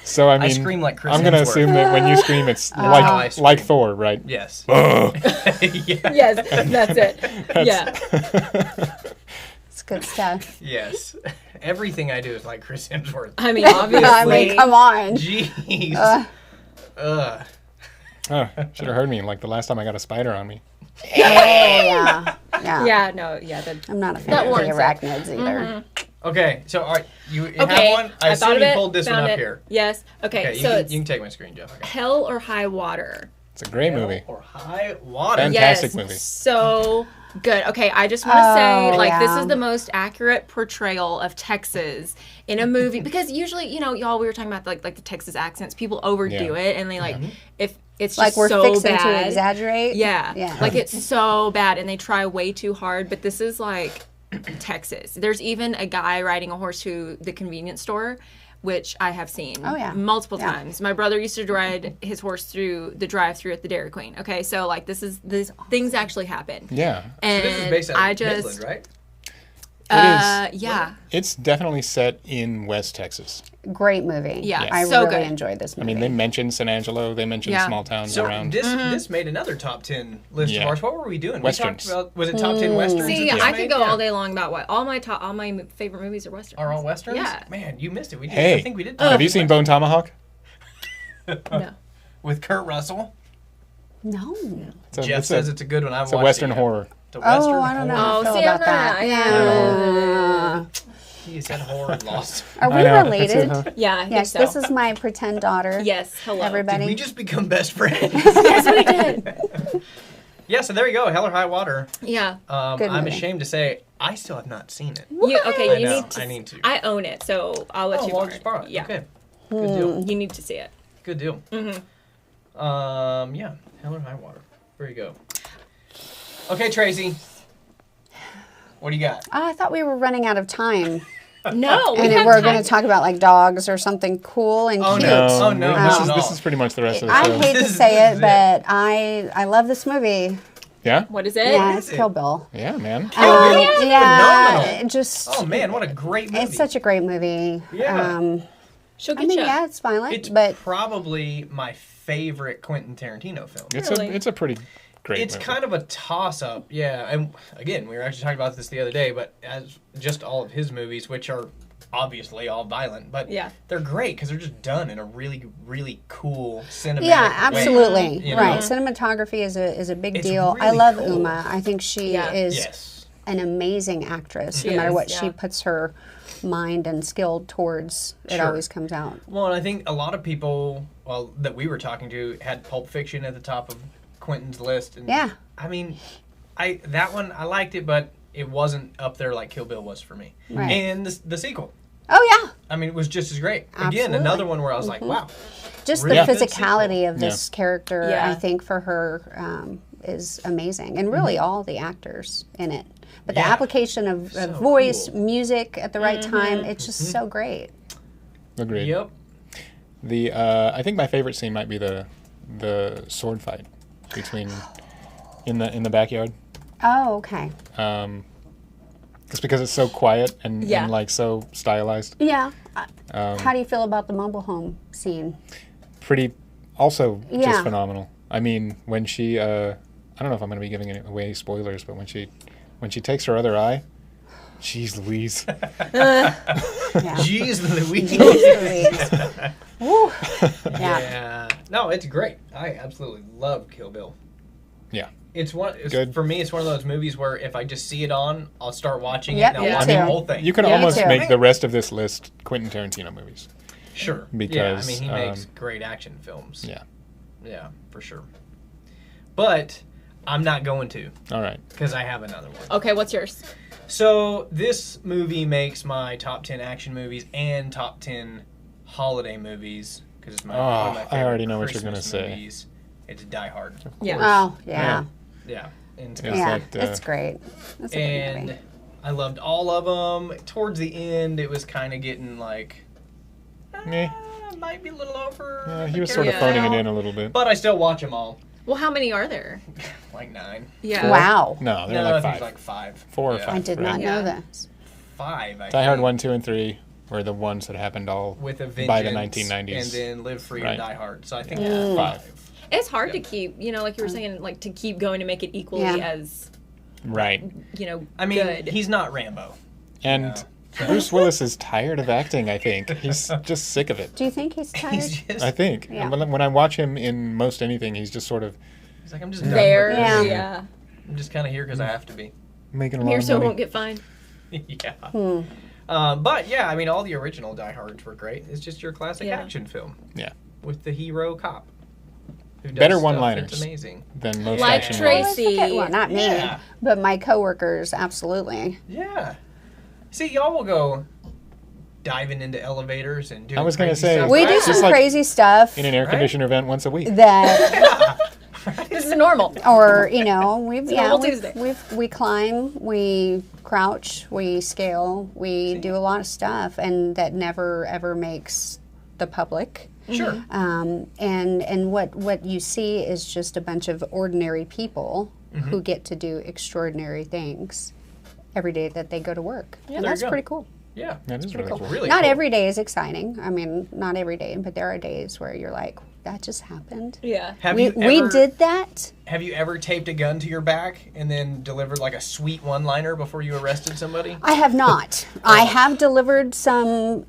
So I mean, scream like Chris I'm gonna Hemsworth. assume that when you scream, it's how I like scream. Thor, right? Yes. Ugh. Yeah. Yes, that's it. Yeah. It's good stuff. Yes. Everything I do is like Chris Hemsworth. I mean, obviously. I mean, come on. Jeez. Oh, should have heard me like the last time I got a spider on me. Oh, yeah. Yeah. Yeah, no, yeah. I'm not a fan That of the warrants it. arachnids either. Okay, so all right, you have Okay, one. I thought assume of you it, pulled this one found up it. here. Yes. Okay, Okay, so you it's can take my screen, Jeff. Okay. Hell or High Water. It's a great movie. Or High Water. Fantastic Yes, movie. so good. Okay, I just want to say, like, this yeah. is the most accurate portrayal of Texas in a movie because usually, you know, y'all we were talking about like the Texas accents. People overdo it, and they like if it's just Like we're so fixing bad. to exaggerate. Yeah. Yeah. Like it's so bad and they try way too hard, but this is like Texas. There's even a guy riding a horse to the convenience store, which I have seen multiple times. My brother used to ride his horse through the drive-through at the Dairy Queen. Okay, so like these things actually happen. Yeah. And So this is based on Midland, right? Yeah. It's definitely set in West Texas. Great movie. Yeah, I so really good. enjoyed this I movie. mean, they mentioned San Angelo. They mentioned small towns So around. this made another top 10 list of ours. What were we doing? Westerns. We talked about, was it top 10 westerns? See, that this I made? could go all day long about what all my favorite movies are westerns. Are all westerns? Yeah. Man, you missed it. We did. Hey, I think we did. have you seen Bone Tomahawk? No. With Kurt Russell? No. Jeff says it's a good one. I've It's a watched Western it. horror. It's a Western I don't know horror. how I feel see, about I'm that. not- He said horror and lost. Are we I know, that's related? it, huh? Yeah, I think Yes, so. this is my pretend daughter. Yes, hello. Everybody. Did we just become best friends? Yes, we did. Yeah, so there you go. Hell or High Water. Yeah. Good I'm movie. ashamed to say I still have not seen it. You I you know, need to. I need to. I own it, so I'll let you well, borrow just borrow it. Yeah. Okay. Good deal. You need to see it. Good deal. Yeah. Hell or High Water. There you go. Okay, Tracy. What do you got? I thought we were running out of time. No, we And have we're time. going to talk about like dogs or something cool and Oh, cute. no. Oh, no, not at This all. is pretty much the rest of the I show. hate to This say is it, but I love this movie. Yeah? What is it? Yeah, is it's it? Kill Bill. Yeah, man. Yeah, Phenomenal. it just Oh, man, what a great movie. it's such a great movie. Yeah. She'll I get mean, you. yeah, it's violent, It's but probably my favorite Quentin Tarantino film. Really? It's a pretty great It's movie. kind of a toss-up, yeah. And again, we were actually talking about this the other day, but as just all of his movies, which are obviously all violent, but Yeah. they're great because they're just done in a really, really cool cinematic yeah, way, absolutely you know? right. Cinematography is a big It's deal. I really love cool. Uma. I think she Yeah. is Yes. an amazing actress. She No matter is, what she yeah. puts her mind and skill towards, it Sure. always comes out. Well, and I think a lot of people, well, that we were talking to had Pulp Fiction at the top of Quentin's list. And Yeah. I mean, that one, I liked it, but it wasn't up there like Kill Bill was for me. Right. And the sequel. Oh, yeah. I mean, it was just as great. Absolutely. Again, another one where I was like, wow. Just really the physicality of this character, Yeah. I think, for her is amazing. And really all the actors in it. But the application of voice, music at the right time, it's just so great. Agreed. Yep. The I think my favorite scene might be the sword fight between in the backyard. Oh, okay. Just because it's so quiet and like so stylized. Yeah. How do you feel about the mobile home scene? Pretty, also just phenomenal. I mean, when she, I don't know if I'm going to be giving away spoilers, but when she takes her other eye, jeez Louise. Jeez Louise. Jeez Louise. Yeah. No, it's great. I absolutely love Kill Bill. Yeah. For me, it's one of those movies where if I just see it on, I'll start watching it Yep, and I'll watch the whole thing. You can almost make the rest of this list Quentin Tarantino movies. Sure. Because I mean, he makes great action films. Yeah. Yeah, for sure. But I'm not going to. All right. Because I have another one. Okay, what's yours? So this movie makes my top 10 action movies and top 10 holiday movies because it's one of my favorite I already know what Christmas you're going to say. movies. It's Die Hard. Yeah. Oh, yeah. Yeah. And it's great. That's a good movie. I loved all of them. Towards the end, it was kind of getting like, might be a little over. He was sort of phoning it in a little bit. But I still watch them all. Well, how many are there? Like 9. Yeah. Wow. No, they're I like think 5. like 5. 4 or 5. I did not know this. 5, I Die Hard think. 1, 2, and 3 were the ones that happened all With a Vengeance, by the 1990s. and then Live Free and Die Hard. So I think 5. It's hard to keep, like you were saying, like to keep going to make it equally as, right. I mean, good. he's not Rambo. And Bruce Willis is tired of acting, I think. He's just sick of it. Do you think he's tired? I think. Yeah. When I watch him in most anything, he's just sort of... He's like, I'm just done there. with this. Yeah. I'm just kind of here because I have to be. Making a lot Here of so I money. won't get fined. Yeah. But yeah, I mean, all the original Die Hards were great. It's just your classic action film. Yeah. With the hero cop. Who does Better stuff. one-liners. It's amazing. Than most Like action Tracy. Well, not me, but my coworkers, absolutely. Yeah. See, y'all will go diving into elevators and doing I was going to crazy say, stuff, We right? do some crazy stuff in an air conditioner vent once a week. that, This is normal. or normal Tuesday. we climb, we crouch, we scale, we do a lot of stuff, and that never ever makes the public. Sure. And what you see is just a bunch of ordinary people who get to do extraordinary things every day that they go to work. And that's pretty cool. Yeah. That is really cool. Really Not cool. every day is exciting. I mean, not every day, but there are days where you're like, that just happened. Yeah. We did that. Have you ever taped a gun to your back and then delivered like a sweet one-liner before you arrested somebody? I have not. I have delivered some.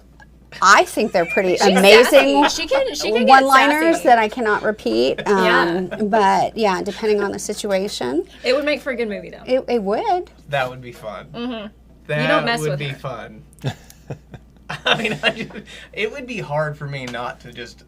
I think they're pretty amazing She can get one-liners sassy. that I cannot repeat. But yeah, depending on the situation, It would make for a good movie, though. it would. That would be fun. Mm-hmm. That You don't mess would with be her. fun. I mean, it would be hard for me not to just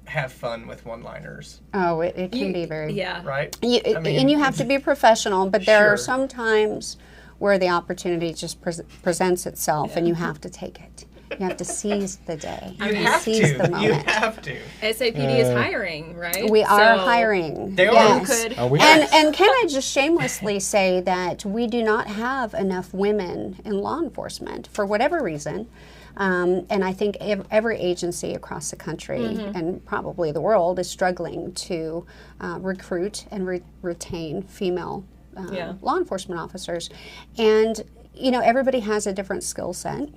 have fun with one-liners, Oh, it can be very. Yeah. right? And you have to be professional, but there are Sure. some times where the opportunity just presents itself, and you have to take it. You have to seize the day. You have seize to. the moment. You have to. SAPD is hiring, right? We are So hiring. They are. Yes. Could. Oh, we And can I just shamelessly say that we do not have enough women in law enforcement for whatever reason. And I think every agency across the country and probably the world is struggling to recruit and retain female law enforcement officers. And, everybody has a different skill set.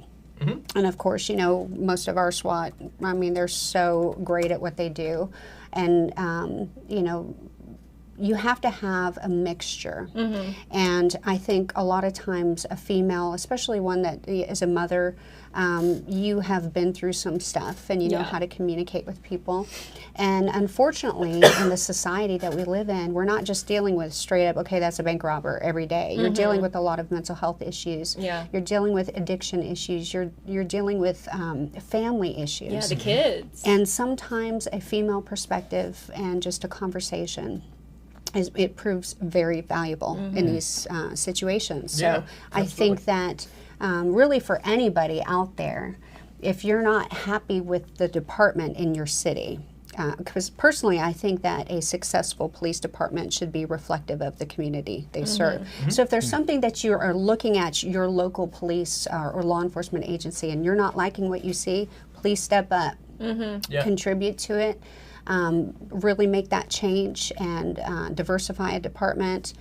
And of course, most of our SWAT, I mean, they're so great at what they do. And, you have to have a mixture. And I think a lot of times a female, especially one that is a mother, you have been through some stuff and you know how to communicate with people. And unfortunately, in the society that we live in, we're not just dealing with straight up, okay, that's a bank robber every day. You're dealing with a lot of mental health issues. Yeah. You're dealing with addiction issues. You're dealing with family issues. Yeah, the kids. And sometimes a female perspective and just a conversation it proves very valuable in these situations. So I think that really for anybody out there, if you're not happy with the department in your city, because personally I think that a successful police department should be reflective of the community they serve. So if there's something that you are looking at your local police or law enforcement agency and you're not liking what you see, please step up, contribute to it. Really make that change and diversify a department.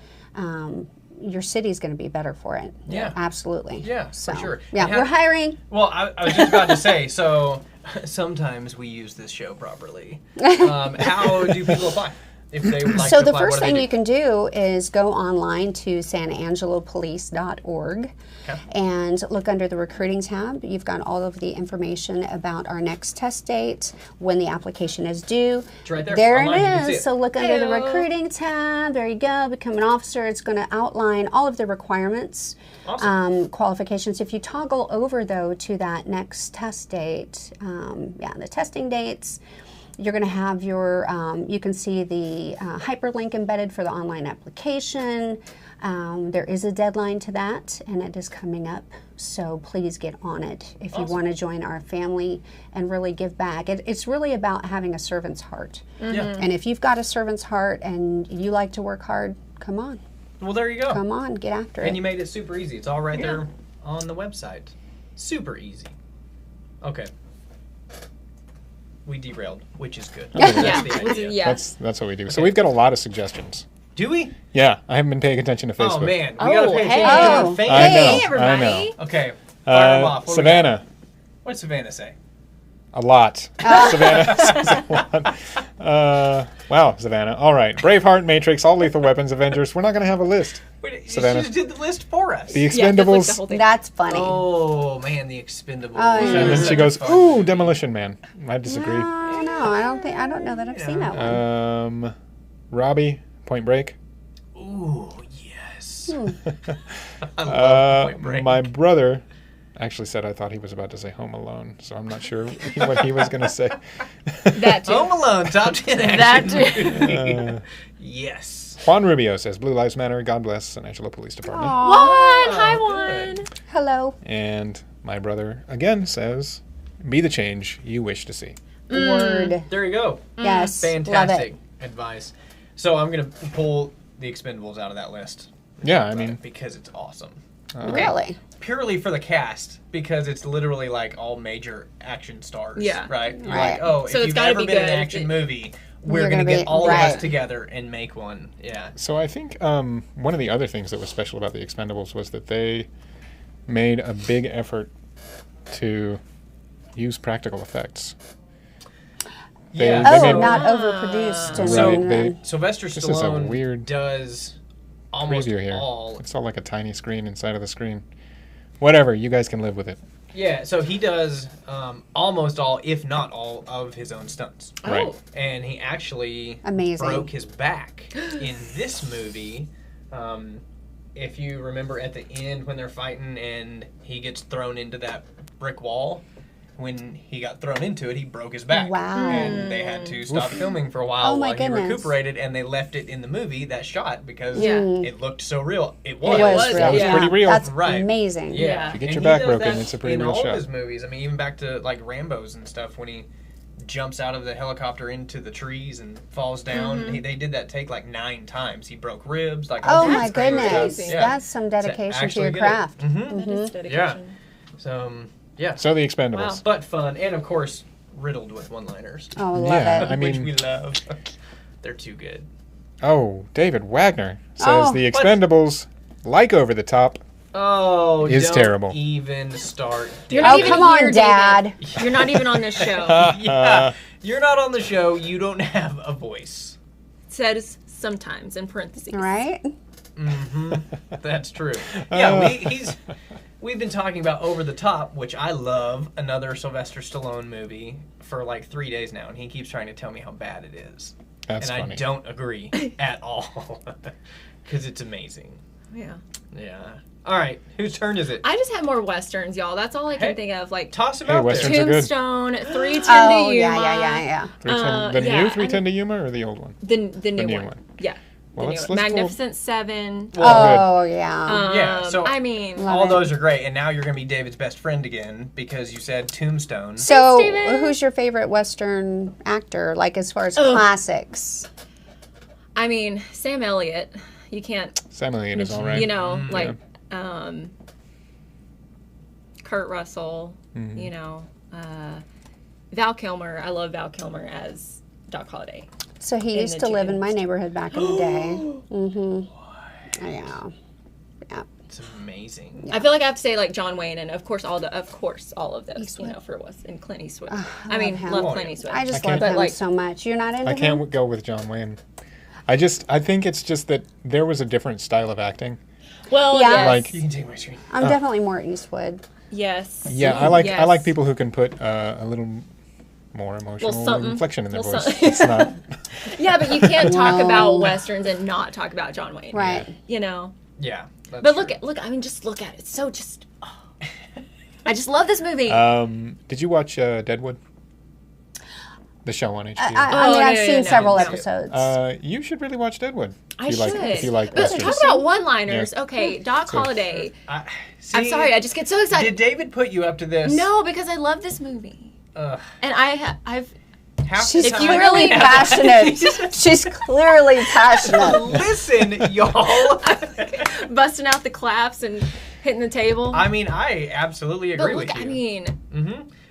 Your city's going to be better for it. Yeah. Absolutely. Yeah, so, for sure. Yeah, we're hiring. Well, I was just about to say, so sometimes we use this show properly. How do people apply? If they would like So to the apply, first what do thing they you can do is go online to sanangelopolice.org and look under the recruiting tab. You've got all of the information about our next test date, when the application is due. It's right there. There Online, you can it see is. it. So look under the recruiting tab. There you go. Become an officer. It's going to outline all of the requirements, qualifications. If you toggle over, though, to that next test date, the testing dates, you're going to have your, you can see the hyperlink embedded for the online application. There is a deadline to that, and it is coming up. So please get on it if you want to join our family and really give back. It's really about having a servant's heart. And if you've got a servant's heart and you like to work hard, come on. Well, there you go. Come on, get after it. And you made it super easy. It's all right there on the website. Super easy. Okay. We derailed, which is good. That's the idea. That's what we do. So we've got a lot of suggestions. Do we? Yeah, I haven't been paying attention to Facebook. Oh, man. We got to pay attention to the Hey, everybody. I know. Okay. Fire them off. Savannah. What'd Savannah say? A lot. Savannah says a lot. Wow, Savannah. All right. Braveheart, Matrix, All Lethal Weapons, Avengers. We're not going to have a list. Wait, Savannah. You just did the list for us. The Expendables. The whole thing. That's funny. Oh, man, the Expendables. And then she goes, ooh, Demolition Man. I disagree. No, I don't know that I've seen that one. Robbie, Point Break. Ooh, yes. I love Point Break. My brother actually said I thought he was about to say Home Alone, so I'm not sure what he was going to say. That too. Home Alone, top 10 action movie. Yes. Juan Rubio says Blue Lives Matter, God bless San Angelo Police Department. Hi, Juan. Hello. And my brother again says, be the change you wish to see. Word. There you go. Yes. Fantastic Love it. advice. So I'm going to pull the Expendables out of that list. Yeah, I mean. Because it's awesome. Really? Purely for the cast, because it's literally like all major action stars. Yeah. Right? You're Right. like, oh, So if it's you've gotta ever be been in an good. action movie, we're You're going to gonna get be- all of right. us together and make one. Yeah. So I think one of the other things that was special about the Expendables was that they made a big effort to use practical effects. Yeah. They made- Not overproduced. And So- Right, Sylvester This is a Stallone weird does almost preview here. all. It's all like a tiny screen inside of the screen. Whatever, you guys can live with it. Yeah, so he does almost all, if not all, of his own stunts. Right. Oh. And he actually Amazing. broke his back in this movie. If you remember at the end when they're fighting and he gets thrown into that brick wall, when he got thrown into it, he broke his back. Wow. And they had to stop filming for a while Oh my while goodness. he recuperated, and they left it in the movie, that shot, because Yeah. it looked so real. It was. It was real. That was Yeah. pretty real. That's Right. amazing. Yeah. If you get And your he back does broken, that it's a pretty in real all shot. of his movies. I mean, even back to like Rambo's and stuff, when he jumps out of the helicopter into the trees and falls down. They did that take like 9 times. He broke ribs. Like all Oh my sorts of crazy goodness. stuff. That's some dedication to actually your get it. craft. That is dedication. Yeah. So yeah, So the Expendables. Wow. but fun, and of course riddled with one-liners, Oh, love Yeah, it. I which mean- we love. They're too good. Oh, David Wagner says Oh. the Expendables, like Over the Top, Oh, Is don't terrible. even start. You're David. not Oh, even come on, here, Dad. David. You're not even on this show. Yeah, you're not on the show. You don't have a voice. It says sometimes in parentheses. Right? That's true. Yeah, we've been talking about Over the Top, which I love, another Sylvester Stallone movie, for like 3 days now, and he keeps trying to tell me how bad it is. That's and funny. I don't agree at all, because it's amazing. Yeah. Yeah. All right, whose turn is it? I just have more westerns, y'all. That's all I can Hey. think of. Like Toss him Hey, out Westerns there. are good. Tombstone, 310 Oh, to Yuma. yeah. 310, the yeah, new 310 to Yuma or the old one? The new new one. one. Yeah. Well, let's Magnificent Seven. Oh, yeah. Yeah, so I mean, all those are great. And now you're going to be David's best friend again because you said Tombstone. So who's your favorite Western actor, like as far as classics? I mean, Sam Elliott. You can't. Sam Elliott is all right. You know, Kurt Russell, you know, Val Kilmer. I love Val Kilmer as Doc Holliday. So he used to live in my neighborhood back in the day. Mm-hmm. Yeah. It's amazing. I feel like I have to say like John Wayne and of course all of those, Eastwood. You know, for West and Clint Eastwood. I love Clint Eastwood. I just love him so much. You're not into I can't go with John Wayne. I think it's just that there was a different style of acting. Well, yeah. Like, You can take my screen. I'm definitely more Eastwood. Yes. Yeah, I like people who can put a little more emotional inflection in their voice. It's not. Yeah, but you can't talk about Westerns and not talk about John Wayne. Right. You know? Yeah. But look, I mean, just look at it. It's so just, I just love this movie. Did you watch Deadwood? The show on HBO. I've seen several episodes. You should really watch Deadwood. If you like Westerns. Talk about one-liners. Yeah. Okay, Doc Holliday. I'm sorry, I just get so excited. Did David put you up to this? No, because I love this movie. And I've. She's clearly passionate. She's clearly passionate. Listen, y'all. Busting out the claps and hitting the table. I mean, I absolutely agree with you. I mean.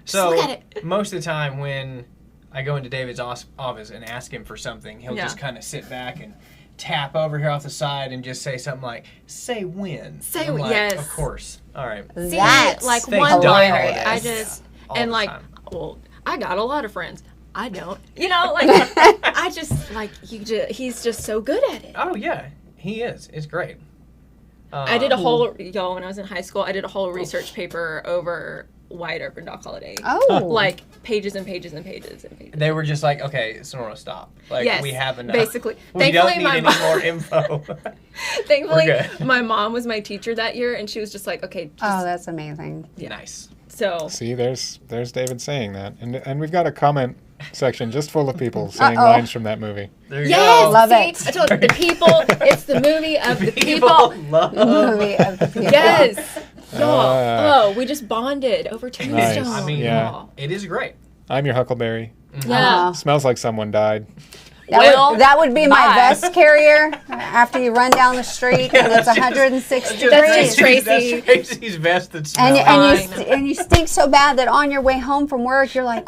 So look at it. Most of the time when I go into David's office and ask him for something, he'll just kind of sit back and tap over here off the side and just say something like, "Say when." Say when. Yes. Of course. All right. That's like one-liners. I just all and the like, time. well, I got a lot of friends. I don't. You know, like I just like he's just so good at it. Oh yeah, he is. It's great. I did a whole when I was in high school. I did a whole research paper over Wyatt Earp and Doc Holliday. Oh, like pages and pages and pages and pages. They were just like, okay, Senora, stop. Like we have enough. Basically, we don't need any more info. Thankfully, my mom was my teacher that year, and she was just like, okay. Oh, that's amazing. Yeah. Nice. So see, there's David saying that, and we've got a comment section just full of people saying lines from that movie. There you go. Love it. I told you, the people. It's the movie of the people. Love the movie of the people. Yes. Y'all. We just bonded over Tombstone. Nice. I mean, it is great. I'm your Huckleberry. Yeah. Smells like someone died. That would be my vest carrier after you run down the street and it's 106 degrees. That's Tracy. That's Tracy's vest that smells. And you stink so bad that on your way home from work, you're like,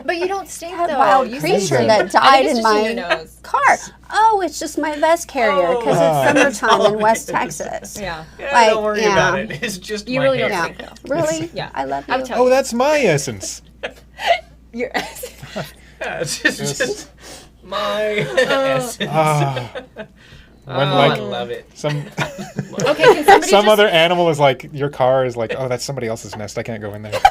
but you don't stink that though. wild creature that died in my car. Oh, it's just my vest carrier because it's summertime in West Texas. Yeah. Don't worry about it. It's just you my really hair. don't stink though. Really? Yeah. I love you. Oh, that's my essence. Your Yeah, it's just my essence. I love it. Okay, can some other animal is like, your car is like, oh, that's somebody else's nest. I can't go in there.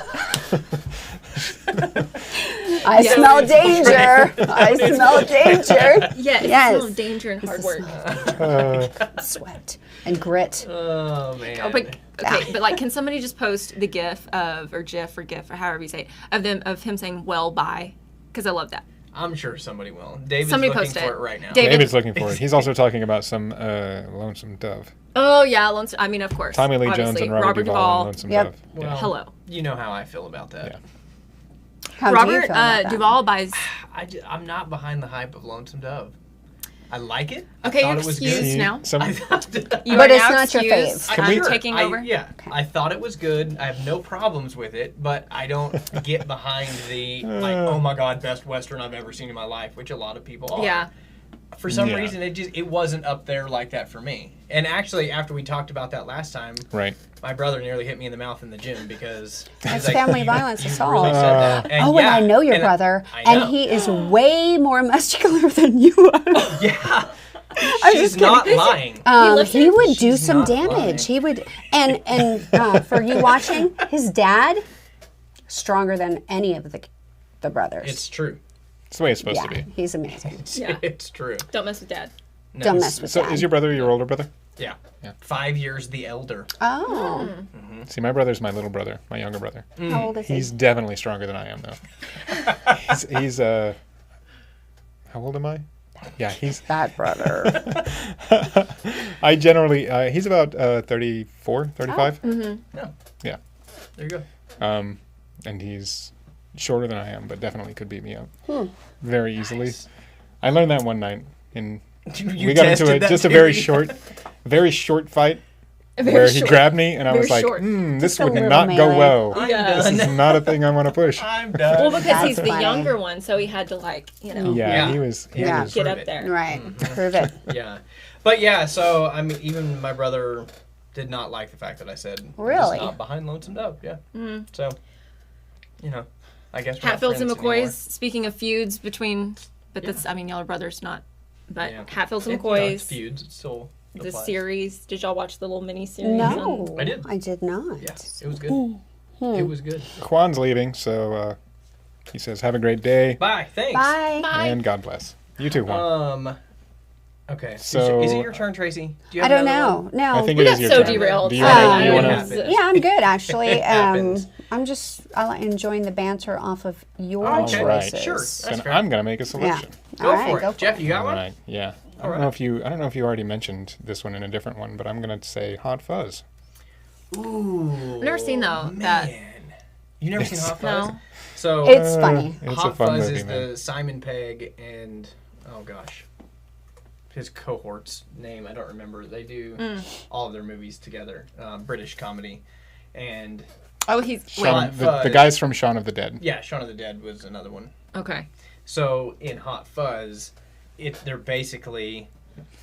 I smell danger. I smell danger. Yes. Smell danger and hard work. Sweat and grit. Oh man. Oh, but like, can somebody just post the GIF or GIF or GIF or however you say it of him saying "well, bye"? Because I love that. I'm sure somebody will. David's somebody looking post for it right now. David's looking for it. He's also talking about some Lonesome Dove. Oh yeah, Lonesome. I mean, of course. Tommy Lee Jones and Robert Duvall and Lonesome Dove. Well, hello. You know how I feel about that. Yeah. Robert Duvall buys. I'm not behind the hype of Lonesome Dove. I like it. Okay, you're excused now. But it's not your fave. I'm taking over. Yeah, okay. I thought it was good. I have no problems with it, but I don't get behind the like, oh my god, best Western I've ever seen in my life, which a lot of people are. Yeah. For some reason, it wasn't up there like that for me. And actually, after we talked about that last time, my brother nearly hit me in the mouth in the gym because that's family violence assault. Really said that. And and I know your brother, and he is way more muscular than you are. Yeah. She's not lying. He would do some damage. He would, and for you watching, his dad stronger than any of the brothers. It's true. It's the way it's supposed to be. He's amazing. It's true. Don't mess with dad. No. Don't mess with dad. So is your brother your older brother? Yeah. 5 years the elder. Oh. Mm-hmm. See, my brother's my little brother, my younger brother. How old is he? He's definitely stronger than I am, though. he's how old am I? Yeah, he's that brother. I generally he's about 34, 35. Oh. Mm-hmm. Yeah. There you go. And he's shorter than I am, but definitely could beat me up very easily. Nice. I learned that one night, and You we got into tested that just a theory? very short fight. Very where short. he grabbed me, and I was like, short. this Just a would little not go melee. well. I'm Yeah. This is done. not a thing I want to push. I'm done. Well, because That's he's the funny. younger one, so he had to Yeah, he was. Yeah. get up there. Right. Prove it. Yeah. But yeah, so I mean, even my brother did not like the fact that I said Really? just not behind Lonesome Dove. Yeah. So, I guess we're not Hatfields and friends McCoys. anymore. Speaking of feuds between, but that's y'all are brothers, not. But Yeah. Hatfields and It's McCoys. feuds. It's still The applies. series. Did y'all watch the little mini series? No. I did. I did not. Yeah, it was good. It was good. Kwan's leaving, so he says, "Have a great day Bye. Thanks. Bye. and God bless." You too, Kwan. Okay. So- is it your turn, Tracy? Do you I have don't another know. one? No. I think We it got is your so turn. derailed. Do you Um, wanna- you It wanna- happens. Yeah, I'm good actually. It happens. I like enjoying the banter off of your Okay. All right. choices. Sure. Then That's fair. I'm gonna make a Yeah. selection. Go All right, for it. go for Jeff, it. you got All one? right. Yeah. I All don't know right. if you. I don't know if you already mentioned this one in a different one, but I'm gonna say Hot Fuzz. Ooh. I've never seen though Man. that. You never seen Hot Fuzz? No. So It's funny. It's Hot a fun Fuzz movie, is man. the Simon Pegg and his cohort's name I don't remember. They do all of their movies together, British comedy, and Oh, he's Shaun, wait. the guys from Shaun of the Dead. yeah, Shaun of the Dead was another one. Okay. So in Hot Fuzz, they're basically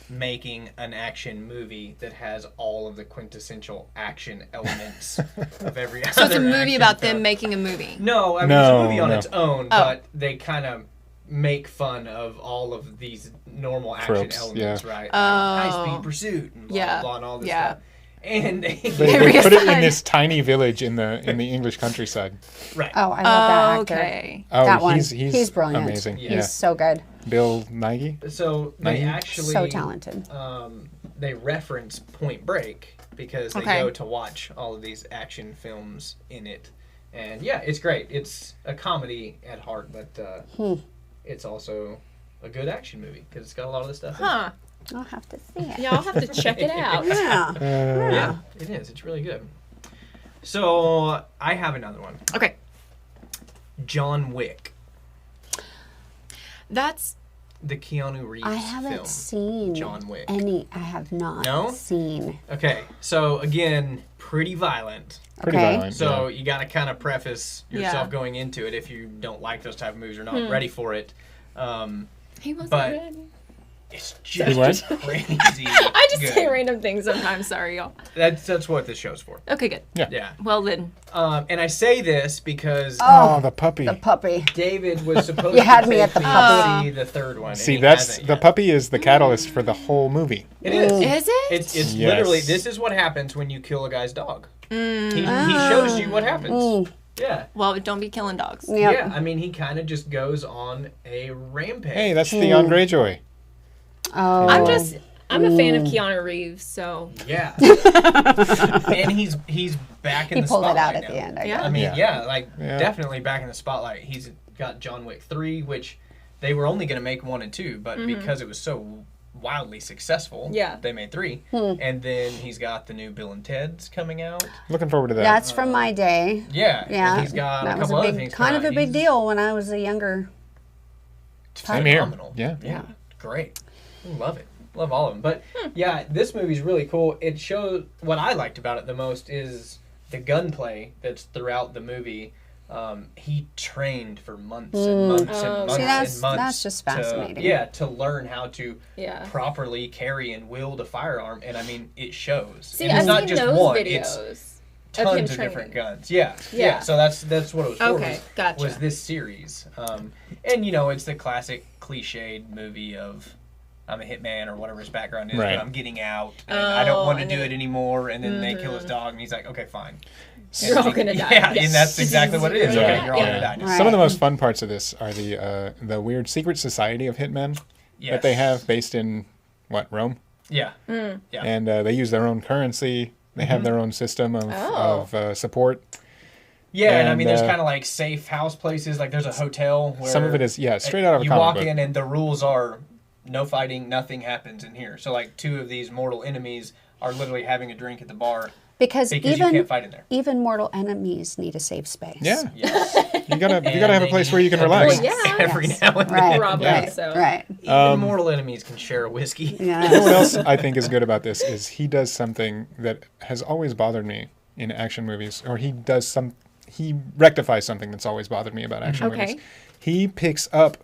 making an action movie that has all of the quintessential action elements of every So it's a other movie action about film. them making a movie. No, I mean No, it's a movie on no. its own, Oh. but they kind of make fun of all of these normal action Tropes, elements, yeah. right? Oh. High speed pursuit and blah, Yeah. blah, blah, and all this Yeah. stuff. And They Very put it in aside. this tiny village in the English countryside. right. Oh, I love that actor. Okay. Oh, That one. he's brilliant. amazing. Yeah. He's so good. Bill Nighy. So they Nice. actually So talented. they reference Point Break because they Okay. go to watch all of these action films in it. And yeah, it's great. It's a comedy at heart, but it's also a good action movie because it's got a lot of this stuff in it. Huh. I'll have to see it. Yeah, I'll have to check it out. Yeah. Yeah, it is. It's really good. So I have another one. Okay. John Wick, That's the Keanu Reeves I haven't film. seen John Wick. any. I have not No? seen. Okay, so again, pretty violent. Pretty Okay. violent. So you got to kind of preface yourself Yeah. going into it if you don't like those type of movies or not ready for it. he wasn't But- ready. It's He what? just crazy. I just good. say random things sometimes. Sorry, y'all. That's what this show's for. Okay, good. Yeah. Well then. And I say this because Oh, the puppy. The puppy. David was supposed You had to me take at the me puppy. to see the third one. and See, he that's hasn't the yet. puppy is the catalyst for the whole movie. It is. Is it? It's Yes. literally, this is what happens when you kill a guy's dog. He shows you what happens. Yeah. Well, don't be killing dogs. Yep. Yeah, I mean, he kind of just goes on a rampage. Hey, that's Theon Greyjoy. Oh. I'm a fan of Keanu Reeves, so Yeah. And he's back in He the pulled it spotlight out at now. the end. I Yeah. guess. I mean, Yeah. Yeah. definitely back in the spotlight. He's got John Wick 3, which they were only going to make 1 and 2, but because it was so wildly successful, Yeah. they made 3. And then he's got the new Bill and Ted's coming out. Looking forward to that. That's from my day. Yeah. Yeah. And he's got that a was couple a other big, things kind of coming a out. big deal when I was a younger. Same here. Phenomenal. Yeah. Yeah, great. Love it. Love all of them. But yeah, this movie's really cool. It shows what I liked about it the most is the gunplay that's throughout the movie. He trained for months and months and months See, that's- and months. that's just fascinating. To learn how to Yeah. properly carry and wield a firearm, and I mean it shows. See, and it's I've not seen just those one; videos. it's of him tons of training. different guns. Yeah. Yeah. So that's what it was for. Okay, gotcha. Was this series, and it's the classic cliched movie of I'm a hitman or whatever his background is, Right. but I'm getting out and I don't want to and do then- it anymore. And then they kill his dog, and he's like, "Okay, fine." You're all And gonna die. Yeah, Yes. and that's exactly what it is. Yeah. Okay, you're all Yeah. gonna die. Right. Some of the most fun parts of this are the weird secret society of hitmen that they have based in Rome, Yeah. Hmm. Yeah. and they use their own currency. They have their own system of support. Yeah, and I mean, there's And, kind of like safe house places. Like there's a hotel where Some of it is straight out of a you comic walk book. in, and the rules are no fighting, nothing happens in here. So like 2 of these mortal enemies are literally having a drink at the bar. Because you can't fight in there. Even mortal enemies need a safe space. Yeah. Yes. You gotta have a place where you can relax. Well, yeah. Every now and then. Probably. Right. So. Right. Even mortal enemies can share a whiskey. Yeah. You know what else I think is good about this is he does something that has always bothered me in action movies, or he rectifies something that's always bothered me about action movies. He picks up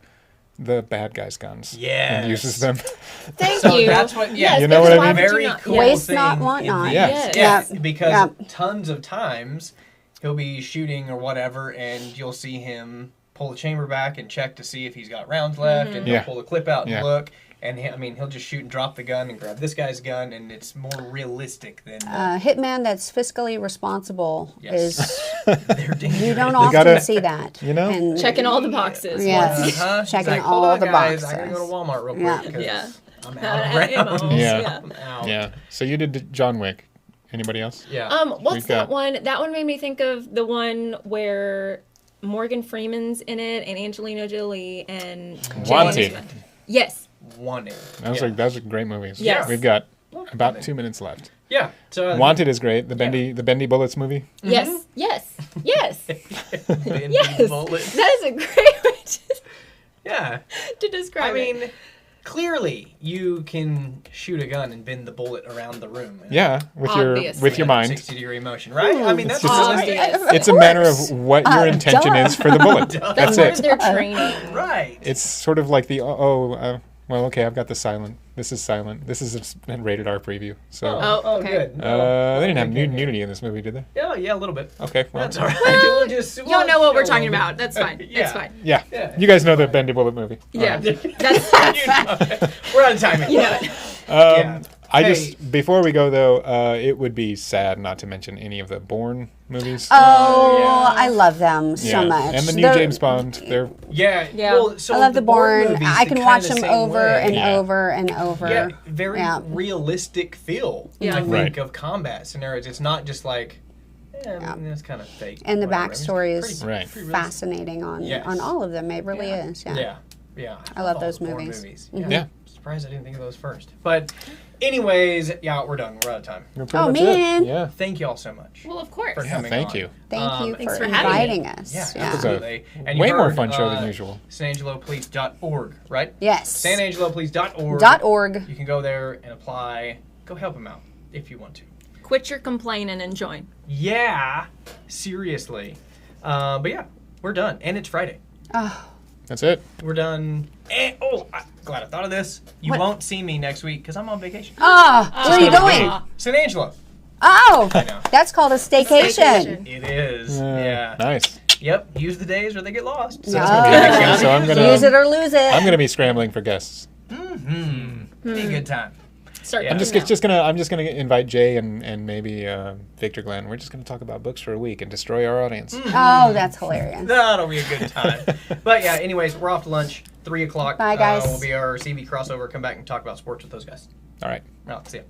the bad guys' guns and uses them. Thank you. That's what, you know what I mean? Very cool Waste thing not, want not. Yes. Because tons of times he'll be shooting or whatever, and you'll see him pull the chamber back and check to see if he's got rounds left, and he'll pull the clip out and look. And he'll just shoot and drop the gun and grab this guy's gun, and it's more realistic than hitman that's fiscally responsible is. They're dangerous. You don't often see that. You know, and checking all the boxes. Yes, checking like, all the boxes. I gotta go to Walmart real quick because I'm out of rounds. I'm out. Yeah. So you did John Wick. Anybody else? Yeah. What's that one? That one made me think of the one where Morgan Freeman's in it and Angelina Jolie and Wanted. Yes. Wanted. Those are great movies. Yes. We've got about 2 minutes left. Yeah. So Wanted is great. The Bendy Bullets movie. Yes. Yes. Yes. Bendy Bullets. That is a great way to describe it. I mean, clearly you can shoot a gun and bend the bullet around the room. Yeah, with your mind. 60-degree motion, right? Ooh, I mean, that's it's a matter of what your intention is for the bullet. That's it. Their training. Right. It's sort of like the well, okay, I've got the silent. This is silent. This is a rated R preview. So. Okay. Good. They didn't have nudity in this movie, did they? Yeah, a little bit. Okay, well. That's all right. Well, you'll know what we're talking about. That's fine. It's fine. Yeah. You guys know the Bendy Bullet movie. Yeah. That's we're out of time. You know it. Before we go though, it would be sad not to mention any of the Bourne movies. I love them so much. And the new James Bond. They're Well, so I love the Bourne. movies, I can watch them over and over and over. Yeah, very realistic feel. I think of combat scenarios. It's not just like. It's kind of fake. And the backstory is pretty fascinating on all of them. It really is. Yeah. I love those movies. Yeah. Surprised I didn't think of those first. But anyways, we're done. We're out of time. Oh, man. Yeah. Thank you all so much. Well, of course. For coming thank on. you. Thank you Thanks for having us. Yeah, absolutely. And way more fun show than usual. SanAngeloPolice.org, right? Yes. SanAngeloPolice.org. You can go there and apply. Go help them out if you want to. Quit your complaining and join. Yeah. Seriously. But yeah, we're done. And it's Friday. Oh. That's it. We're done. And, I'm glad I thought of this. You won't see me next week because I'm on vacation. Oh, where are you going? San Angelo. Oh, I know. that's called a staycation. It is. Yeah. Nice. Yep. Use the days or they get lost. So I'm gonna use it or lose it. I'm gonna be scrambling for guests. Be a good time. I'm just gonna invite Jay and maybe Victor Glenn. We're just gonna talk about books for a week and destroy our audience. Oh, that's hilarious. That'll be a good time. But yeah, anyways, we're off to lunch. 3:00. Bye, guys. Will be our CB crossover. Come back and talk about sports with those guys. All right. Well, see ya.